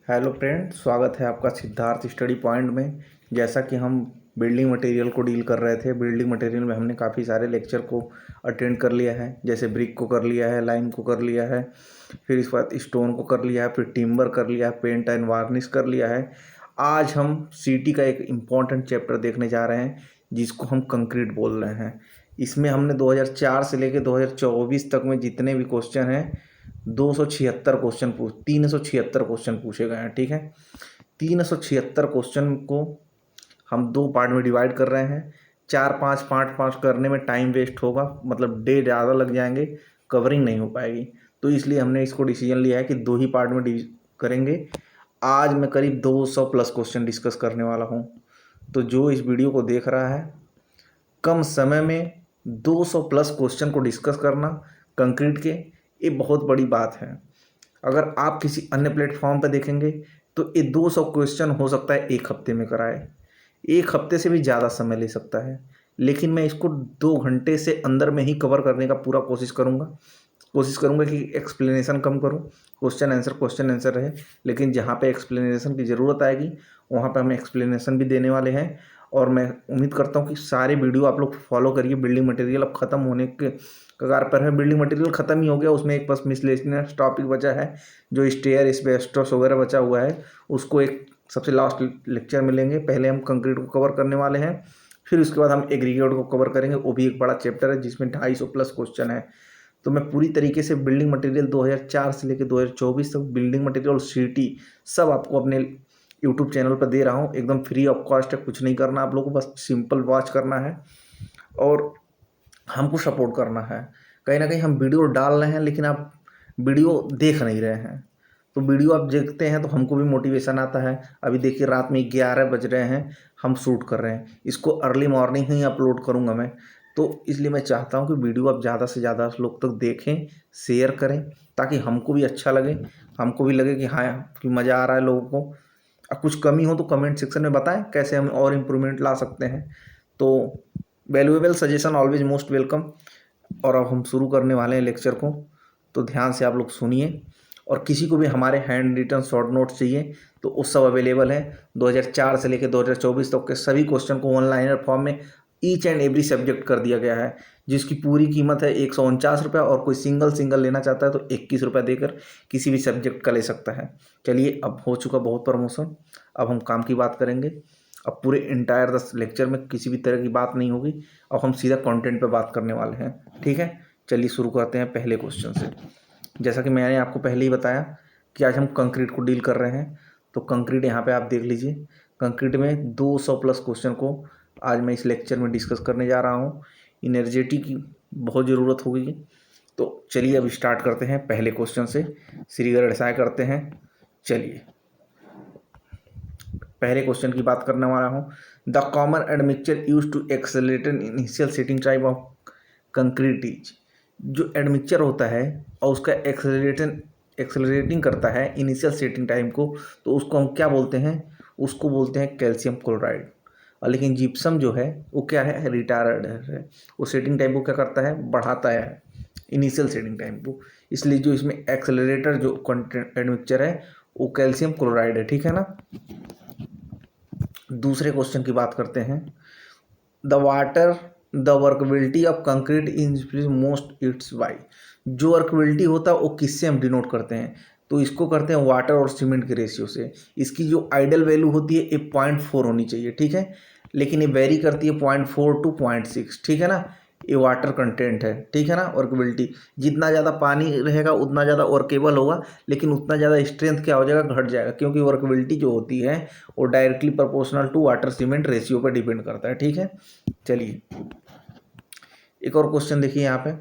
Hello friend, स्वागत है आपका सिद्धार्थ स्टडी पॉइंट में। जैसा कि हम बिल्डिंग मटेरियल को डील कर रहे थे, बिल्डिंग मटेरियल में हमने काफ़ी सारे लेक्चर को अटेंड कर लिया है। जैसे ब्रिक को कर लिया है, लाइम को कर लिया है, फिर इसके बाद स्टोन को कर लिया है, फिर टिम्बर कर लिया है, पेंट एंड वार्निश कर लिया है। आज हम सीटी का एक इम्पॉर्टेंट चैप्टर देखने जा रहे हैं जिसको हम कंक्रीट बोल रहे हैं। इसमें हमने 2004 से लेकर 2024 तक में जितने भी क्वेश्चन हैं 376 क्वेश्चन पूछे गए हैं। ठीक है, 376 क्वेश्चन को हम दो पार्ट में डिवाइड कर रहे हैं। 4-5 पार्ट करने में टाइम वेस्ट होगा, मतलब डे ज़्यादा लग जाएंगे, कवरिंग नहीं हो पाएगी। तो इसलिए हमने इसको डिसीजन लिया है कि दो ही पार्ट में करेंगे। आज मैं करीब 200 प्लस क्वेश्चन डिस्कस करने वाला हूँ। तो जो इस वीडियो को देख रहा है, कम समय में 200 प्लस क्वेश्चन को डिस्कस करना कंक्रीट के, ये बहुत बड़ी बात है। अगर आप किसी अन्य प्लेटफॉर्म पर देखेंगे तो ये 200 क्वेश्चन हो सकता है एक हफ्ते में कराए, एक हफ्ते से भी ज़्यादा समय ले सकता है, लेकिन मैं इसको 2 घंटे से अंदर में ही कवर करने का पूरा कोशिश करूँगा कि एक्सप्लेनेशन कम करूँ, क्वेश्चन आंसर रहे। लेकिन जहाँ पे एक्सप्लेनेशन की ज़रूरत आएगी वहाँ पे हम एक्सप्लेनेशन भी देने वाले हैं। और मैं उम्मीद करता हूँ कि सारे वीडियो आप लोग फॉलो करिए। बिल्डिंग मटेरियल अब ख़त्म होने के कगार पर है। बिल्डिंग मटेरियल ख़त्म ही हो गया, उसमें एक बस मिसलेनियस टॉपिक बचा है, जो स्टेयर एस्बेस्टस वगैरह बचा हुआ है, उसको एक सबसे लास्ट लेक्चर में लेंगे। पहले हम कंक्रीट को कवर करने वाले हैं, फिर उसके बाद हम एग्रीगेट को कवर करेंगे। वो भी एक बड़ा चैप्टर है जिसमें 250 प्लस क्वेश्चन है। तो मैं पूरी तरीके से बिल्डिंग मटेरियल 2004 से लेकर 2024 तक बिल्डिंग मटेरियल और सीटी सब आपको अपने यूट्यूब चैनल पर दे रहा हूँ। एकदम फ्री ऑफ कॉस्ट है, कुछ नहीं करना आप लोगों को, बस सिंपल वॉच करना है और हमको सपोर्ट करना है। कहीं ना कहीं हम वीडियो डाल रहे हैं लेकिन आप वीडियो देख नहीं रहे हैं, तो वीडियो आप देखते हैं तो हमको भी मोटिवेशन आता है। अभी देखिए रात में 11 बज रहे हैं, हम शूट कर रहे हैं, इसको अर्ली मॉर्निंग ही अपलोड करूंगा मैं। तो इसलिए मैं चाहता हूं कि वीडियो आप ज़्यादा से ज़्यादा लोग तक देखें, शेयर करें, ताकि हमको भी अच्छा लगे, हमको भी लगे कि हाँ कि मज़ा आ रहा है लोगों को। कुछ कमी हो तो कमेंट सेक्शन में बताएं कैसे हम और इम्प्रूवमेंट ला सकते हैं। तो valuable suggestion always most welcome. और अब हम शुरू करने वाले हैं लेक्चर को, तो ध्यान से आप लोग सुनिए। और किसी को भी हमारे हैंड रिटन शॉर्ट नोट्स चाहिए तो वो सब अवेलेबल है। 2004 से लेकर 2024 तक के सभी क्वेश्चन को ऑनलाइनर फॉर्म में ईच एंड एवरी सब्जेक्ट कर दिया गया है, जिसकी पूरी कीमत है 149 रुपये। और कोई सिंगल लेना चाहता है तो 21 रुपये देकर किसी भी सब्जेक्ट का ले सकता है। चलिए, अब हो चुका बहुत प्रमोशन, अब हम काम की बात करेंगे। अब पूरे इंटायर 10 लेक्चर में किसी भी तरह की बात नहीं होगी, अब हम सीधा कंटेंट पे बात करने वाले हैं। ठीक है, चलिए शुरू करते हैं पहले क्वेश्चन से। जैसा कि मैंने आपको पहले ही बताया कि आज हम कंक्रीट को डील कर रहे हैं, तो कंक्रीट यहाँ पे आप देख लीजिए। कंक्रीट में 200 प्लस क्वेश्चन को आज मैं इस लेक्चर में डिस्कस करने जा रहा हूँ। इनर्जेटी की बहुत ज़रूरत होगी, तो चलिए अब स्टार्ट करते हैं पहले क्वेश्चन से, श्रीगढ़ करते हैं। चलिए पहले क्वेश्चन की बात करने वाला हूँ। The common admixture use to accelerate initial setting type of concrete is. जो एडमिक्सचर होता है और उसका एक्सेलरेटिंग करता है इनिशियल सेटिंग टाइम को, तो उसको हम क्या बोलते हैं? उसको बोलते हैं कैल्शियम क्लोराइड। और लेकिन जिप्सम जो है वो क्या है? रिटार्ड है। वो सेटिंग टाइम को क्या करता है? बढ़ाता है, इनिशियल सेटिंग टाइम को। इसलिए जो इसमें एक्सेलरेटर जो एडमिक्सचर है वो कैल्शियम क्लोराइड है। ठीक है ना। दूसरे क्वेश्चन की बात करते हैं। The workability of concrete is most its by. जो वर्कबिलिटी होता है वो किससे हम डिनोट करते हैं? तो इसको करते हैं वाटर और सीमेंट के रेशियो से। इसकी जो आइडल वैल्यू होती है 0.4 होनी चाहिए। ठीक है, लेकिन ये वेरी करती है 0.4 टू 0.6। ठीक है ना, ये वाटर कंटेंट है। ठीक है ना। वर्कबिलिटी, जितना ज़्यादा पानी रहेगा उतना ज़्यादा वर्केबल होगा, लेकिन उतना ज़्यादा स्ट्रेंथ क्या हो जाएगा? घट जाएगा, क्योंकि वर्कबिलिटी जो होती है वो directly proportional to water cement ratio पर डिपेंड करता है। ठीक है, चलिए एक और क्वेश्चन देखिए यहाँ पे।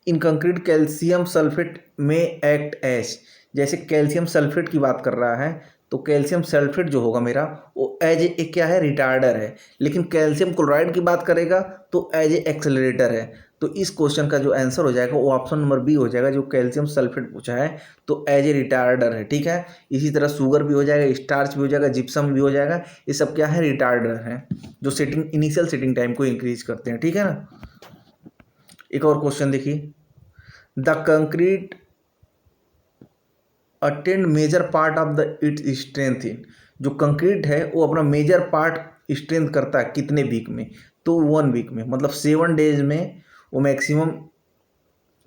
इन कंक्रीट कैल्शियम सल्फेट में एक्ट एज। जैसे कैल्शियम सल्फेट की बात कर रहा है तो कैल्शियम सल्फेट जो होगा मेरा वो एज ए क्या है? रिटार्डर है। लेकिन कैल्शियम क्लोराइड की बात करेगा तो एज ए एक्सेलरेटर है। तो इस क्वेश्चन का जो आंसर हो जाएगा वो ऑप्शन नंबर बी हो जाएगा। जो कैल्शियम सल्फेट पूछा है तो एज ए रिटार्डर है। ठीक है, इसी तरह शुगर भी हो जाएगा, स्टार्च भी हो जाएगा, जिप्सम भी हो जाएगा। ये सब क्या है? रिटार्डर हैं, जो सेटिंग इनिशियल सेटिंग टाइम को इंक्रीज करते हैं। ठीक है ना। एक और क्वेश्चन देखिए। The concrete attend major part of the its strength in, जो कंक्रीट है वो अपना मेजर पार्ट स्ट्रेंथ करता है कितने वीक में, तो 1 वीक में, मतलब 7 डेज में वो मैक्सिमम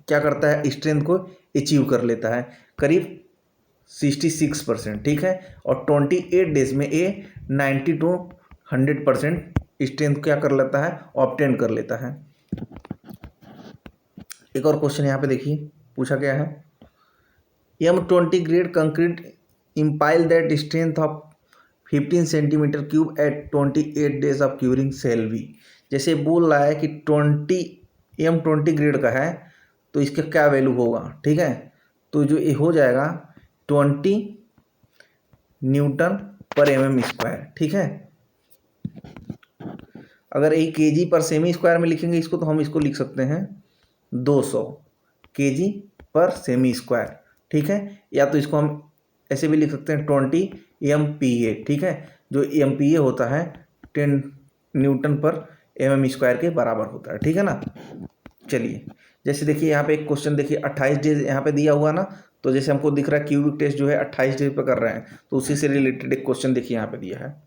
क्या करता है, स्ट्रेंथ को अचीव कर लेता है, करीब 66%, ठीक है। और 28 डेज में ये 90 to 100% स्ट्रेंथ क्या कर लेता है, ऑब्टेन कर लेता है। एक और क्वेश्चन यहाँ पे देखिए पूछा गया है, M20 grade concrete implies that strength of 15 centimetre cube at 28 days of curing shall be. जैसे बोल रहा है कि 20 ग्रेड का है तो इसका क्या वैल्यू होगा, ठीक है। तो जो ये हो जाएगा 20 न्यूटन पर mm², ठीक है। अगर यही केजी पर सेमी स्क्वायर में लिखेंगे इसको, तो हम इसको लिख सकते हैं 200 केजी पर सेमी स्क्वायर, ठीक है। या तो इसको हम ऐसे भी लिख सकते हैं 20 MPa, ठीक है। जो MPa होता है 10 न्यूटन पर mm² के बराबर होता है, ठीक है ना। चलिए जैसे देखिए यहाँ पे एक क्वेश्चन देखिए 28 डेज यहाँ पे दिया हुआ ना, तो जैसे हमको दिख रहा है क्यूबिक टेस्ट जो है 28 डेज पे कर रहे हैं, तो उसी से रिलेटेड एक क्वेश्चन देखिए यहाँ पे दिया है,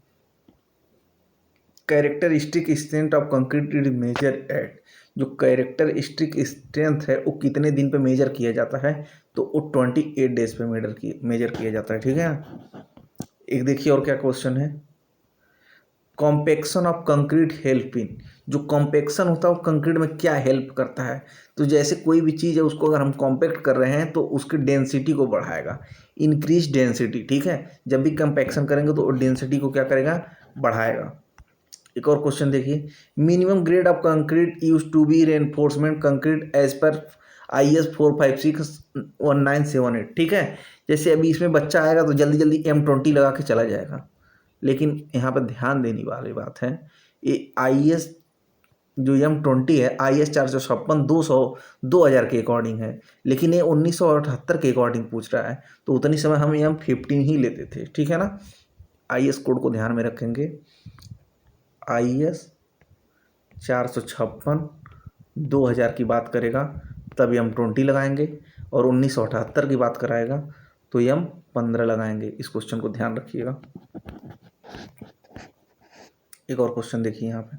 characteristic strength of concrete is measure at. जो कैरेक्टरिस्टिक स्ट्रेंथ है वो कितने दिन पे मेजर किया जाता है, तो वो 28 डेज पे मेजर किया जाता है, ठीक है ना। एक देखिए और क्या क्वेश्चन है, compaction of concrete help in. जो कॉम्पेक्शन होता है वो कंक्रीट में क्या हेल्प करता है, तो जैसे कोई भी चीज़ है उसको अगर हम कॉम्पैक्ट कर रहे हैं तो उसकी डेंसिटी को बढ़ाएगा, इंक्रीज डेंसिटी, ठीक है। जब भी कॉम्पैक्शन करेंगे तो डेंसिटी को क्या करेगा, बढ़ाएगा। एक और क्वेश्चन देखिए, minimum grade of concrete use to be reinforcement concrete as पर IS 456-1978, ठीक है। जैसे अभी इसमें बच्चा आएगा तो जल्दी जल्दी M20 लगा के चला जाएगा, लेकिन यहाँ पर ध्यान देने वाली बात है, ये IS जो M20 है IS 456 2000 के अकॉर्डिंग है, लेकिन ये 1978 के अकॉर्डिंग पूछ रहा है, तो उतनी समय हम M15 ही लेते थे, ठीक है ना। IS कोड को ध्यान में रखेंगे, IS 456 2000 की बात करेगा तब M20 लगाएंगे, और 1978 की बात कराएगा तो M15 लगाएंगे। इस क्वेश्चन को ध्यान रखिएगा। एक और क्वेश्चन देखिए यहाँ पे,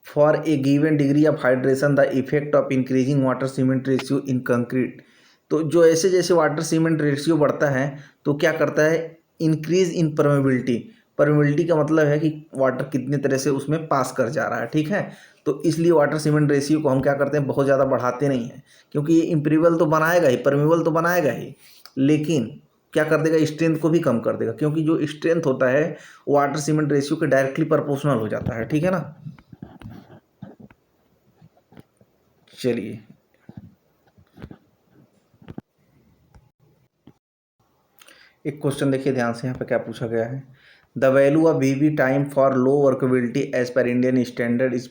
for a given degree of hydration the effect of increasing water cement ratio in concrete. तो जो ऐसे जैसे वाटर सीमेंट रेशियो बढ़ता है तो क्या करता है, इंक्रीज इन परमेबिलिटी। परमेबिलिटी का मतलब है कि वाटर कितनी तरह से उसमें पास कर जा रहा है, ठीक है। तो इसलिए वाटर सीमेंट रेशियो को हम क्या करते हैं, बहुत ज़्यादा बढ़ाते नहीं हैं, क्योंकि ये इम्प्रीबल तो बनाएगा ही, परमेबल तो बनाएगा ही, लेकिन क्या कर देगा, स्ट्रेंथ को भी कम कर देगा, क्योंकि जो स्ट्रेंथ होता है वाटर सीमेंट रेशियो के डायरेक्टली प्रोपोर्शनल हो जाता है, ठीक है ना। चलिए एक क्वेश्चन देखिए ध्यान से, यहाँ पे क्या पूछा गया है, the value of VB time for low workability as पर इंडियन स्टैंडर्ड इज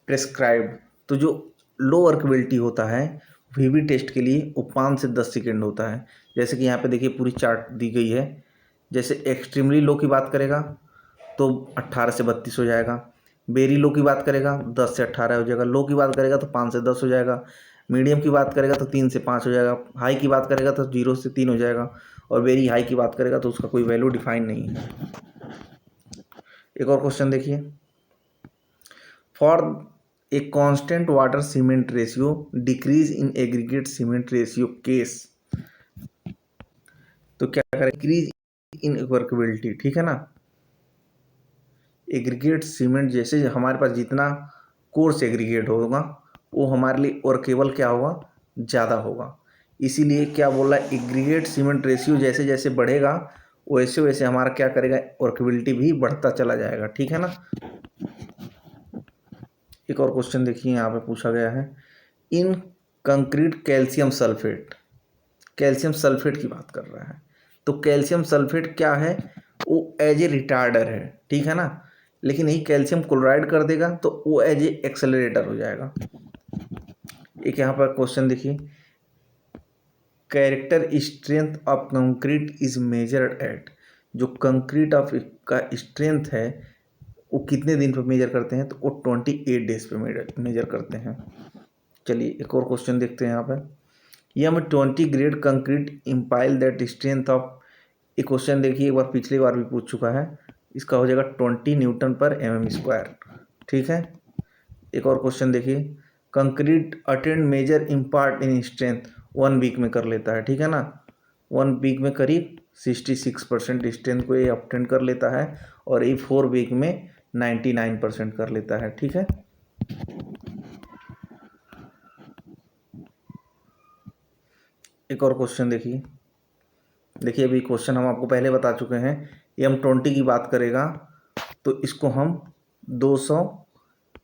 प्रेस्क्राइब्ड। तो जो लो वर्कबिलिटी होता है VB टेस्ट के लिए वो 5 से 10 सेकेंड होता है। जैसे कि यहाँ पे देखिए पूरी चार्ट दी गई है, जैसे एक्सट्रीमली लो की बात करेगा तो 18 से 32 हो जाएगा, वेरी लो की बात करेगा 10 से 18 हो जाएगा, लो की बात करेगा तो 5 से 10 हो जाएगा, मीडियम की बात करेगा तो 3 से 5 हो जाएगा, हाई की बात करेगा तो 0 से 3 हो जाएगा, और वेरी हाई की बात करेगा तो उसका कोई वैल्यू डिफाइन नहीं है। एक और क्वेश्चन देखिए, for a constant water cement ratio decrease in aggregate cement ratio case. तो क्या करें, डिक्रीज इन वर्कबिलिटी, ठीक है ना। एग्रीगेट सीमेंट जैसे हमारे पास जितना कोर्स एग्रीगेट होगा वो हमारे लिए वर्केबल क्या होगा, ज़्यादा होगा। इसीलिए क्या बोल रहा है, एग्रीगेट सीमेंट रेशियो जैसे जैसे बढ़ेगा वैसे वैसे हमारा क्या करेगा, वर्केबिलिटी भी बढ़ता चला जाएगा, ठीक है ना। एक और क्वेश्चन देखिए यहाँ पे पूछा गया है, in concrete calcium sulphate, calcium sulphate की बात कर रहा है। तो कैल्शियम सल्फेट क्या है, वो एज ए रिटार्डर है, ठीक है ना। लेकिन यही कैल्शियम क्लोराइड कर देगा तो वो एज ए एक्सेलरेटर हो जाएगा। एक यहाँ पर क्वेश्चन देखिए, character strength of concrete is measured eight. जो कंक्रीट ऑफ का स्ट्रेंथ है वो कितने दिन पर मेजर करते हैं, तो वो 28 डेज पे मेजर करते हैं। चलिए एक और क्वेश्चन देखते हैं यहाँ पर, M 20 grade concrete implies that strength of, ये क्वेश्चन देखिए एक बार पिछली बार भी पूछ चुका है, इसका हो जाएगा 20 न्यूटन पर mm स्क्वायर। ठीक है, एक और क्वेश्चन देखिए, concrete attend major impart in strength 1 week में कर लेता है। ठीक है ना, 1 वीक में करीब 66% स्ट्रेंथ को ये ऑब्टेन कर लेता है, और ये 4 वीक में 99% कर लेता है। ठीक है, एक और क्वेश्चन देखिए, अभी क्वेश्चन हम आपको पहले बता चुके हैं, M20 की बात करेगा तो इसको हम 200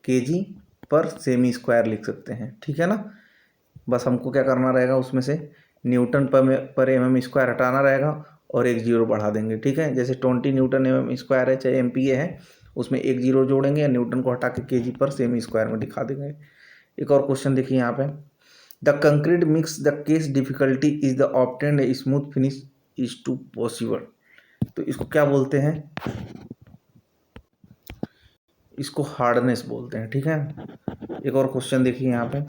kg पर सेमी स्क्वायर लिख सकते हैं। ठीक है ना, बस हमको क्या करना रहेगा, उसमें से न्यूटन पर mm स्क्वायर हटाना रहेगा और एक जीरो बढ़ा देंगे। ठीक है, जैसे 20 न्यूटन mm स्क्वायर है चाहे MPa है, उसमें एक जीरो जोड़ेंगे या न्यूटन को हटा के kg पर सेमी स्क्वायर में दिखा देंगे। एक और क्वेश्चन देखिए यहाँ पे, the concrete mix the case difficulty is the obtained smooth finish is to possible. तो इसको क्या बोलते हैं, इसको हार्डनेस बोलते हैं। ठीक है, एक और क्वेश्चन देखिए यहाँ पे,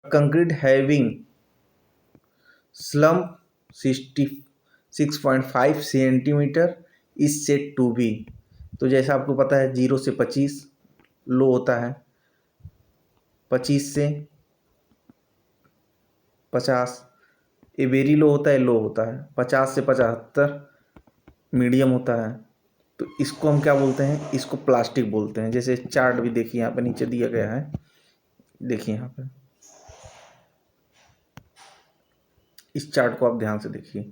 concrete having slump 66.5 centimetre is said to be. तो जैसा आपको पता है 0 से 25 लो होता है, 25 से 50 ये वेरी लो होता है, लो होता है, 50 से 75 मीडियम होता है। तो इसको हम क्या बोलते हैं, इसको प्लास्टिक बोलते हैं। जैसे चार्ट भी देखिए यहाँ पे नीचे दिया गया है, देखिए यहाँ पे इस चार्ट को आप ध्यान से देखिए,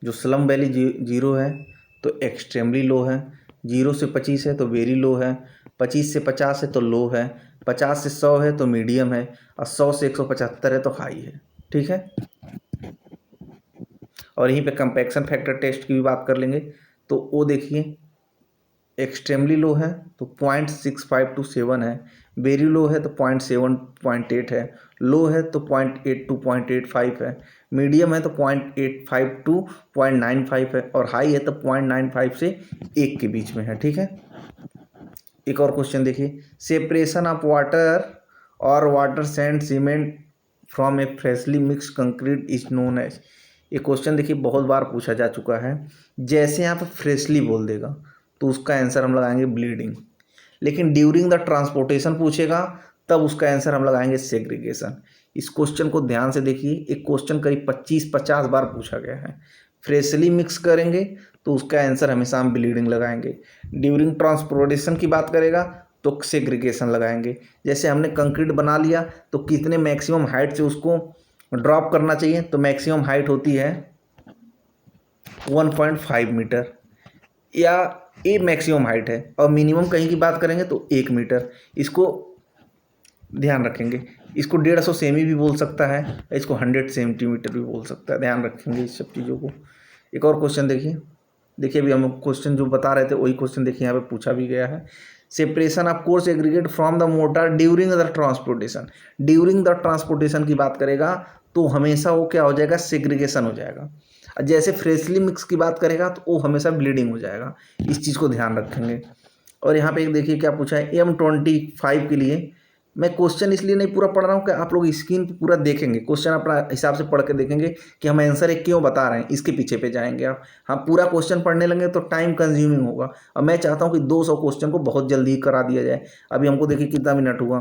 जो स्लम वैली 0 है तो एक्सट्रीमली लो है, 0 से 25 है तो वेरी लो है, 25 से 50 है तो लो है, 50 से 100 है तो मीडियम है, और 100 से 175 है तो हाई है। ठीक है, और यहीं पे कंपैक्शन फैक्टर टेस्ट की भी बात कर लेंगे। तो वो देखिए एक्सट्रीमली लो है तो 0.65 to 7 है, वेरी लो है तो 0.7-0.8 है, लो है तो 0.8 to 0.85 है, मीडियम है तो 0.85 to 0.95 है, और हाई है तो 0.95 से 1 के बीच में है। ठीक है, एक और क्वेश्चन देखिए, सेपरेशन ऑफ वाटर और water sand cement from a freshly mix concrete is known as. ये क्वेश्चन देखिए बहुत बार पूछा जा चुका है। जैसे यहाँ पर फ्रेशली बोल देगा तो उसका आंसर हम लगाएंगे ब्लीडिंग, लेकिन ड्यूरिंग द ट्रांसपोर्टेशन पूछेगा तब उसका आंसर हम लगाएंगे सेग्रीगेशन। इस क्वेश्चन को ध्यान से देखिए, एक क्वेश्चन करीब 25-50 बार पूछा गया है। फ्रेशली मिक्स करेंगे तो उसका आंसर हमेशा हम ब्लीडिंग लगाएंगे, ड्यूरिंग ट्रांसपोर्टेशन की बात करेगा तो सेग्रीगेशन लगाएंगे। जैसे हमने कंक्रीट बना लिया तो कितने मैक्सिमम हाइट से उसको ड्रॉप करना चाहिए, तो मैक्सिमम हाइट होती है 1.5 मीटर, या ये मैक्सिमम हाइट है, और मिनिमम कहीं की बात करेंगे तो 1 मीटर। इसको ध्यान रखेंगे, इसको 150 सेमी भी बोल सकता है, इसको 100 सेंटीमीटर भी बोल सकता है, ध्यान रखेंगे इस सब चीज़ों को। एक और क्वेश्चन देखिए, अभी हम क्वेश्चन जो बता रहे थे वही क्वेश्चन देखिए यहाँ पे पूछा भी गया है। Separation of coarse aggregate from the motor during the transportation. During the transportation की बात करेगा तो हमेशा वो क्या हो जाएगा, सेग्रीगेशन हो जाएगा। जैसे फ्रेशली मिक्स की बात करेगा तो वो हमेशा ब्लीडिंग हो जाएगा, इस चीज़ को ध्यान रखेंगे। और यहाँ पे एक देखिए क्या पूछा है, M25 के लिए मैं क्वेश्चन इसलिए नहीं पूरा पढ़ रहा हूँ कि आप लोग स्क्रीन पे पूरा देखेंगे, क्वेश्चन अपना हिसाब से पढ़ के देखेंगे कि हम आंसर एक क्यों बता रहे हैं, इसके पीछे पे जाएंगे आप। हाँ, पूरा क्वेश्चन पढ़ने लगे तो टाइम कंज्यूमिंग होगा, और मैं चाहता हूँ कि 200 क्वेश्चन को बहुत जल्दी करा दिया जाए। अभी हमको देखिए कितना मिनट हुआ,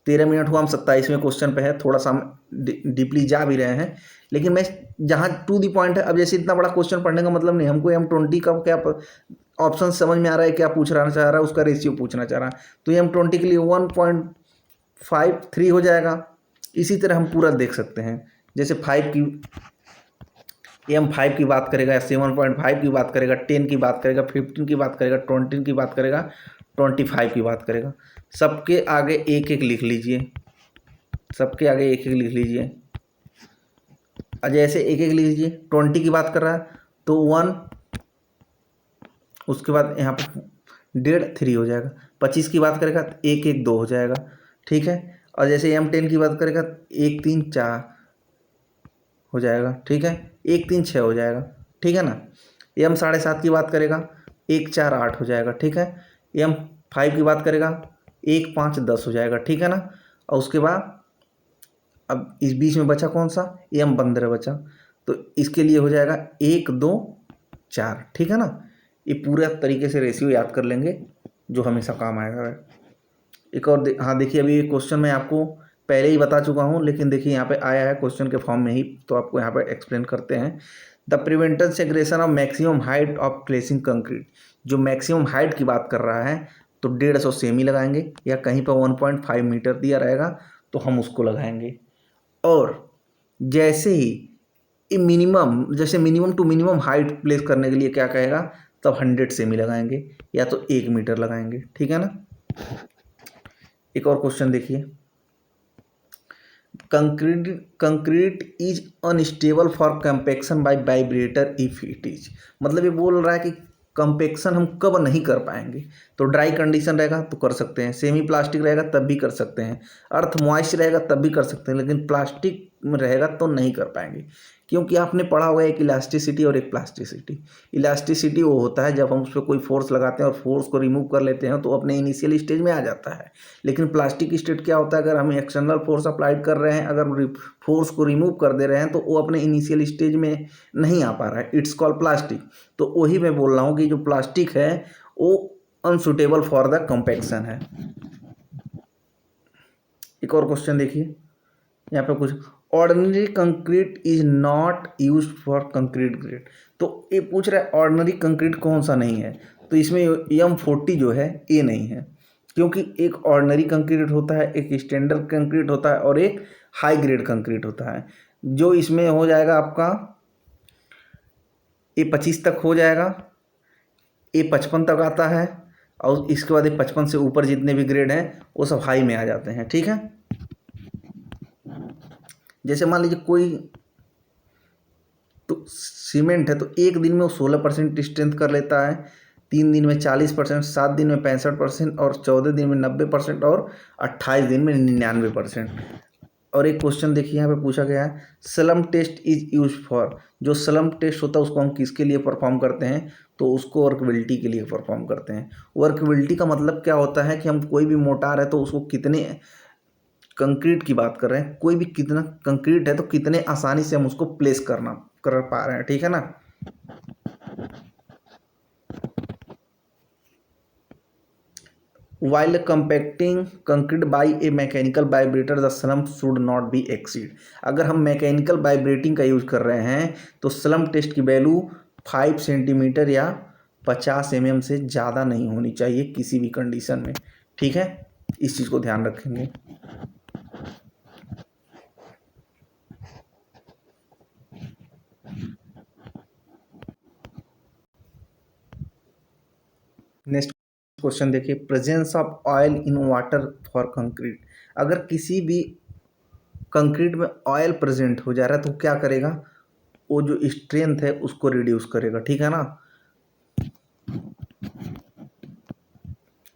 13 मिनट हुआ, हम 27वें क्वेश्चन पे है, थोड़ा सा हम डीपली जा भी रहे हैं, लेकिन मैं जहाँ टू दी पॉइंट है। अब जैसे इतना बड़ा क्वेश्चन पढ़ने का मतलब नहीं, हमको M20 का क्या ऑप्शन समझ में आ रहा है, क्या पूछना चाह रहा है, उसका रेशियो पूछना चाह रहा है, तो M20 के लिए 1.53 हो जाएगा। इसी तरह हम पूरा देख सकते हैं, जैसे 5 की M5 की बात करेगा, 7.5 की बात करेगा, 10 की बात करेगा, 15 की बात करेगा, 20 की बात करेगा, 25 की बात करेगा। सबके आगे एक एक लिख लीजिए, सबके आगे एक एक लिख लीजिए। जैसे एक एक लिख लीजिए, 20 की बात कर रहा है तो 1, उसके बाद यहाँ पर 1.5-3 हो जाएगा। 25 की बात करेगा तो 1-1-2 हो जाएगा। ठीक है, और जैसे M10 की बात करेगा 1-3-4 हो जाएगा। ठीक है, 1-3-6 हो जाएगा। ठीक है ना, M7.5 की बात करेगा 1-4-8 हो जाएगा। ठीक है, M5 की बात करेगा 1-5-10 हो जाएगा। ठीक है ना, और उसके बाद अब इस बीच में बचा कौन सा, M15 बचा, तो इसके लिए हो जाएगा 1 2 4, ठीक है ना। ये पूरा तरीके से रेशियो याद कर लेंगे जो हमेशा काम आएगा। एक और हाँ देखिए, अभी ये क्वेश्चन मैं आपको पहले ही बता चुका हूँ, लेकिन देखिए यहाँ पे आया है क्वेश्चन के फॉर्म में ही, तो आपको यहाँ पे एक्सप्लेन करते हैं। The prevention segregation of maximum height of placing concrete, जो मैक्सिमम हाइट की बात कर रहा है तो 150 सेमी लगाएंगे, या कहीं पर 1.5 मीटर दिया रहेगा तो हम उसको लगाएंगे। और जैसे ही minimum to minimum height place करने के लिए क्या कहेगा, तब 100 सेमी लगाएंगे या तो 1 मीटर लगाएंगे, ठीक है ना। एक और क्वेश्चन देखिए, concrete is unstable for compaction by vibrator if it is, मतलब ये बोल रहा है कि कंपेक्शन हम कब नहीं कर पाएंगे, तो ड्राई कंडीशन रहेगा तो कर सकते हैं, सेमी प्लास्टिक रहेगा तब भी कर सकते हैं, अर्थ मॉइस्ट रहेगा तब भी कर सकते हैं, लेकिन प्लास्टिक में रहेगा तो नहीं कर पाएंगे। क्योंकि आपने पढ़ा होगा एक इलास्टिसिटी और एक प्लास्टिसिटी। इलास्टिसिटी वो होता है जब हम उस पर कोई फोर्स लगाते हैं और फोर्स को रिमूव कर लेते हैं तो अपने इनिशियल स्टेज में आ जाता है। लेकिन प्लास्टिक स्टेट क्या होता है, अगर हम एक्सटर्नल फोर्स अप्लाइड कर रहे हैं, अगर फोर्स को रिमूव कर दे रहे हैं तो वो अपने इनिशियल स्टेज में नहीं आ पा रहा है, इट्स कॉल्ड प्लास्टिक। तो वही मैं बोल रहा हूँ कि जो प्लास्टिक है वो अनसुटेबल फॉर द कंपैक्शन है। एक और क्वेश्चन देखिए यहाँ पे कुछ, ordinary concrete is not use for concrete grade, तो ये पूछ रहा है ऑर्डिनरी कंक्रीट कौन सा नहीं है, तो इसमें M40 जो है ये नहीं है, क्योंकि एक ऑर्डिनरी कंक्रीट होता है, एक स्टैंडर्ड कंक्रीट होता है और एक हाई ग्रेड कंक्रीट होता है। जो इसमें हो जाएगा आपका A25 तक हो जाएगा, A55 तक आता है, और इसके बाद A55 से ऊपर जितने भी ग्रेड हैं वो सब हाई में आ जाते हैं, ठीक है। जैसे मान लीजिए कोई तो सीमेंट है, तो एक दिन में वो 16% स्ट्रेंथ कर लेता है, 3 दिन में 40%, 7 दिन में 65% और 14 दिन में 90% और 28 दिन में 99%। और एक क्वेश्चन देखिए यहाँ पे पूछा गया है, slump test is use for, जो स्लम टेस्ट होता है उसको हम किसके लिए परफॉर्म करते हैं, तो उसको वर्कबिलिटी के लिए परफॉर्म करते हैं। वर्कबिलिटी का मतलब क्या होता है कि हम कोई भी मोटार है तो उसको कितने कंक्रीट की बात कर रहे हैं, कोई भी कितना कंक्रीट है तो कितने आसानी से हम उसको प्लेस कर पा रहे हैं, ठीक है ना। While compacting concrete by a mechanical vibrator, the slump should not be exceed। अगर हम मैकेनिकल वाइब्रेटिंग का यूज कर रहे हैं तो स्लम टेस्ट की वैल्यू 5 सेंटीमीटर या 50 mm से ज़्यादा नहीं होनी चाहिए किसी भी कंडीशन में, ठीक है। इस चीज़ को ध्यान रखेंगे। नेक्स्ट क्वेश्चन देखिए, presence of oil in water for concrete, अगर किसी भी कंक्रीट में ऑयल प्रेजेंट हो जा रहा है तो क्या करेगा, वो जो स्ट्रेंथ है उसको रिड्यूस करेगा, ठीक है ना।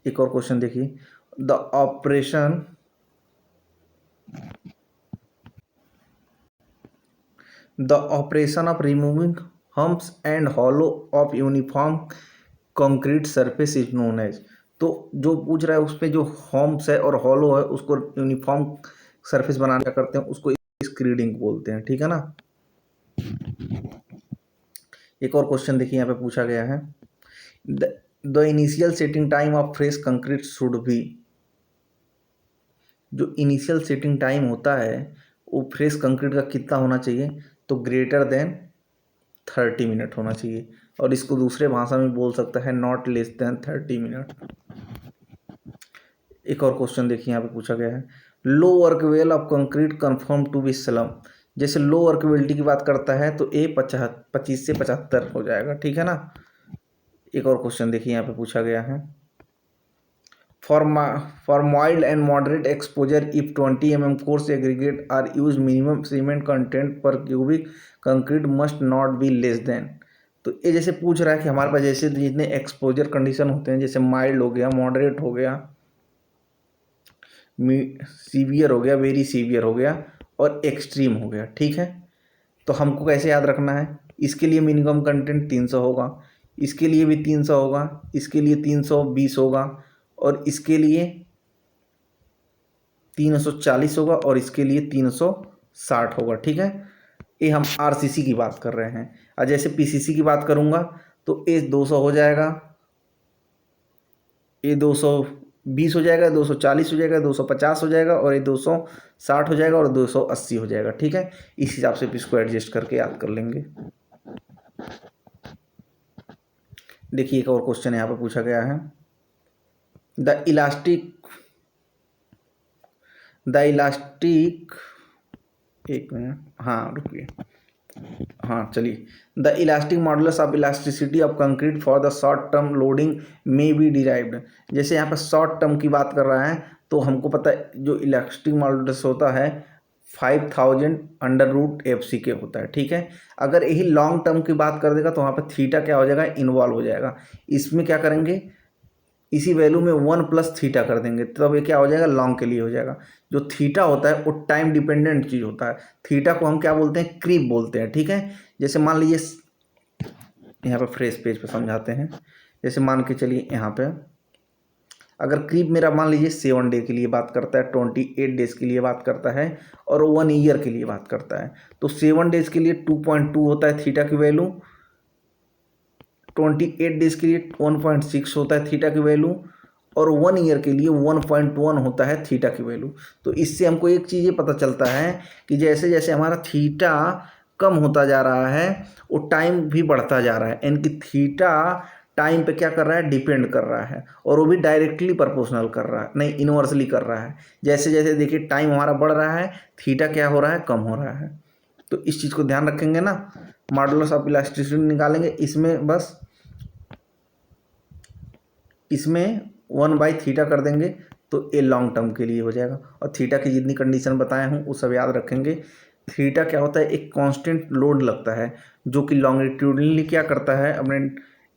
एक और क्वेश्चन देखिए, the operation of removing humps and hollow of uniform concrete surface is known as, तो जो पूछ रहा है उस पर जो हम्प्स है और हॉलो है उसको यूनिफॉर्म सरफेस बनाने का करते हैं, उसको स्क्रीडिंग बोलते हैं, ठीक है ना। एक और क्वेश्चन देखिए यहाँ पे पूछा गया है, the initial setting time of fresh concrete should be, जो इनिशियल सेटिंग टाइम होता है वो फ्रेश कंक्रीट का कितना होना चाहिए, तो ग्रेटर देन 30 मिनट होना चाहिए, और इसको दूसरे भाषा में बोल सकता है नॉट लेस देन 30 मिनट। एक और क्वेश्चन देखिए यहाँ पे पूछा गया है, low workable of concrete confirm to be slump, जैसे लो वर्कबिलिटी की बात करता है तो A 25 से 75 हो जाएगा, ठीक है ना। एक और क्वेश्चन देखिए यहाँ पे पूछा गया है, for mild and moderate exposure if 20 mm coarse aggregate are use, minimum cement content per cubic concrete must not be less than, तो ये जैसे पूछ रहा है कि हमारे पास जैसे जितने एक्सपोजर कंडीशन होते हैं, जैसे माइल्ड हो गया, मॉडरेट हो गया, सीवियर हो गया, वेरी सीवियर हो गया और एक्सट्रीम हो गया, ठीक है। तो हमको कैसे याद रखना है, इसके लिए मिनिमम कंटेंट 300 होगा, इसके लिए भी 300 होगा, इसके लिए 320 होगा और इसके लिए 340 होगा और इसके लिए 300 60 होगा, ठीक है। ये हम आरसीसी की बात कर रहे हैं। और जैसे पीसीसी की बात करूँगा तो ये 200 हो जाएगा, ये 220 हो जाएगा, 240 हो जाएगा, 250 हो जाएगा, और ये 260 हो जाएगा, और 280 हो जाएगा, ठीक है। इस हिसाब से इसको एडजस्ट करके याद कर लेंगे। देखिए एक और क्वेश्चन यहाँ पर पूछा गया है, द इलास्टिक एक मिनट, हाँ रुकिए, हाँ चलिए, the elastic modulus of elasticity of concrete for the short term loading may be derived. जैसे यहाँ पर शॉर्ट टर्म की बात कर रहा है तो हमको पता है जो इलास्टिक मॉडुलस होता है 5000 √FC के होता है, ठीक है। अगर यही लॉन्ग टर्म की बात कर देगा तो वहाँ पर थीटा क्या हो जाएगा, इन्वॉल्व हो जाएगा। इसमें क्या करेंगे, इसी वैल्यू में 1 + थीटा कर देंगे, तब ये क्या हो जाएगा, लॉन्ग के लिए हो जाएगा। जो थीटा होता है वो टाइम डिपेंडेंट चीज़ होता है। थीटा को हम क्या बोलते हैं, क्रीप बोलते हैं, ठीक है। जैसे मान लीजिए यहाँ पे फ्रेश पेज पे समझाते हैं। जैसे मान के चलिए यहाँ पे अगर क्रीप मेरा मान लीजिए 7 डे के लिए बात करता है, 28 डेज के लिए बात करता है, और 1 ईयर के लिए बात करता है, तो 7 डेज के लिए 2.2 होता है थीटा की वैल्यू, 28 डेज के लिए 1.6 होता है थीटा की वैल्यू, और 1 ईयर के लिए 1.1 होता है थीटा की वैल्यू। तो इससे हमको एक चीज़ ये पता चलता है कि जैसे जैसे हमारा थीटा कम होता जा रहा है वो टाइम भी बढ़ता जा रहा है, यानी कि थीटा टाइम पे क्या कर रहा है, डिपेंड कर रहा है, और वो भी डायरेक्टली प्रोपोर्शनल कर रहा है, नहीं इनवर्सली कर रहा है। जैसे जैसे देखिए टाइम हमारा बढ़ रहा है, थीटा क्या हो रहा है, कम हो रहा है। तो इस चीज़ को ध्यान रखेंगे ना, मॉडुलस ऑफ इलास्टिसिटी निकालेंगे, इसमें बस इसमें 1/थीटा कर देंगे तो ये लॉन्ग टर्म के लिए हो जाएगा। और थीटा की जितनी कंडीशन बताए हूँ वो सब याद रखेंगे। थीटा क्या होता है, एक कांस्टेंट लोड लगता है जो कि लॉन्गिट्यूडनली क्या करता है, अपने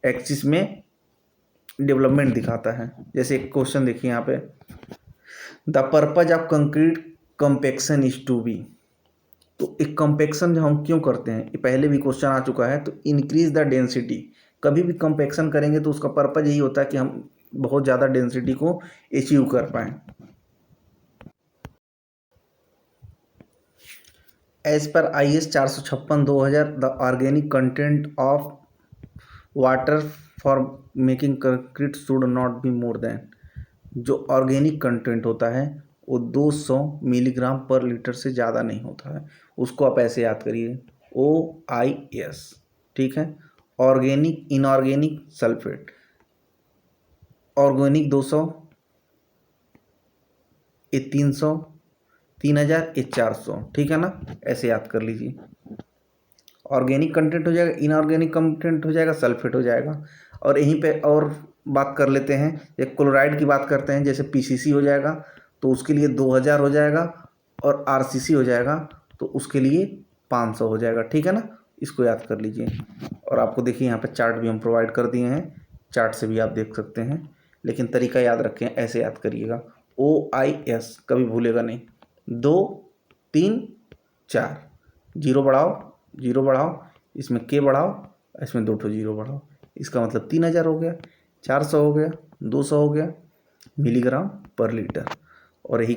एक्सिस में डेवलपमेंट दिखाता है। जैसे एक क्वेश्चन देखिए यहाँ पे, the purpose of concrete compaction is to be. तो एक कंपेक्शन जो हम क्यों करते हैं, ये पहले भी क्वेश्चन आ चुका है। तो इंक्रीज द डेंसिटी, कभी भी कंपेक्शन करेंगे तो उसका पर्पज यही होता है कि हम बहुत ज़्यादा डेंसिटी को अचीव कर पाएँ। As per IS 456/2000 the organic content of water for making concrete should not be more than, जो ऑर्गेनिक कंटेंट होता है वो 200 मिलीग्राम पर लीटर से ज़्यादा नहीं होता है। उसको आप ऐसे याद करिए, OIS, ठीक है। Organic, inorganic, sulphate. ऑर्गेनिक 200, ये 300, 3000, ये 400, ठीक है ना, ऐसे याद कर लीजिए। ऑर्गेनिक कंटेंट हो जाएगा, इनऑर्गेनिक कंटेंट हो जाएगा, सल्फेट हो जाएगा। और यहीं पे और बात कर लेते हैं, एक क्लोराइड की बात करते हैं। जैसे PCC हो जाएगा तो उसके लिए 2000 हो जाएगा, और RCC हो जाएगा तो उसके लिए 500 हो जाएगा, ठीक है ना। इसको याद कर लीजिए। और आपको देखिए यहाँ पे चार्ट भी हम प्रोवाइड कर दिए हैं, चार्ट से भी आप देख सकते हैं, लेकिन तरीका याद रखें, ऐसे याद करिएगा, OIS कभी भूलेगा नहीं। 2 3 4, जीरो बढ़ाओ, जीरो बढ़ाओ, इसमें K बढ़ाओ, इसमें 2 जीरो बढ़ाओ, इसका मतलब 3000 हो गया, 400 हो गया, 200 हो गया मिलीग्राम पर लीटर। और यही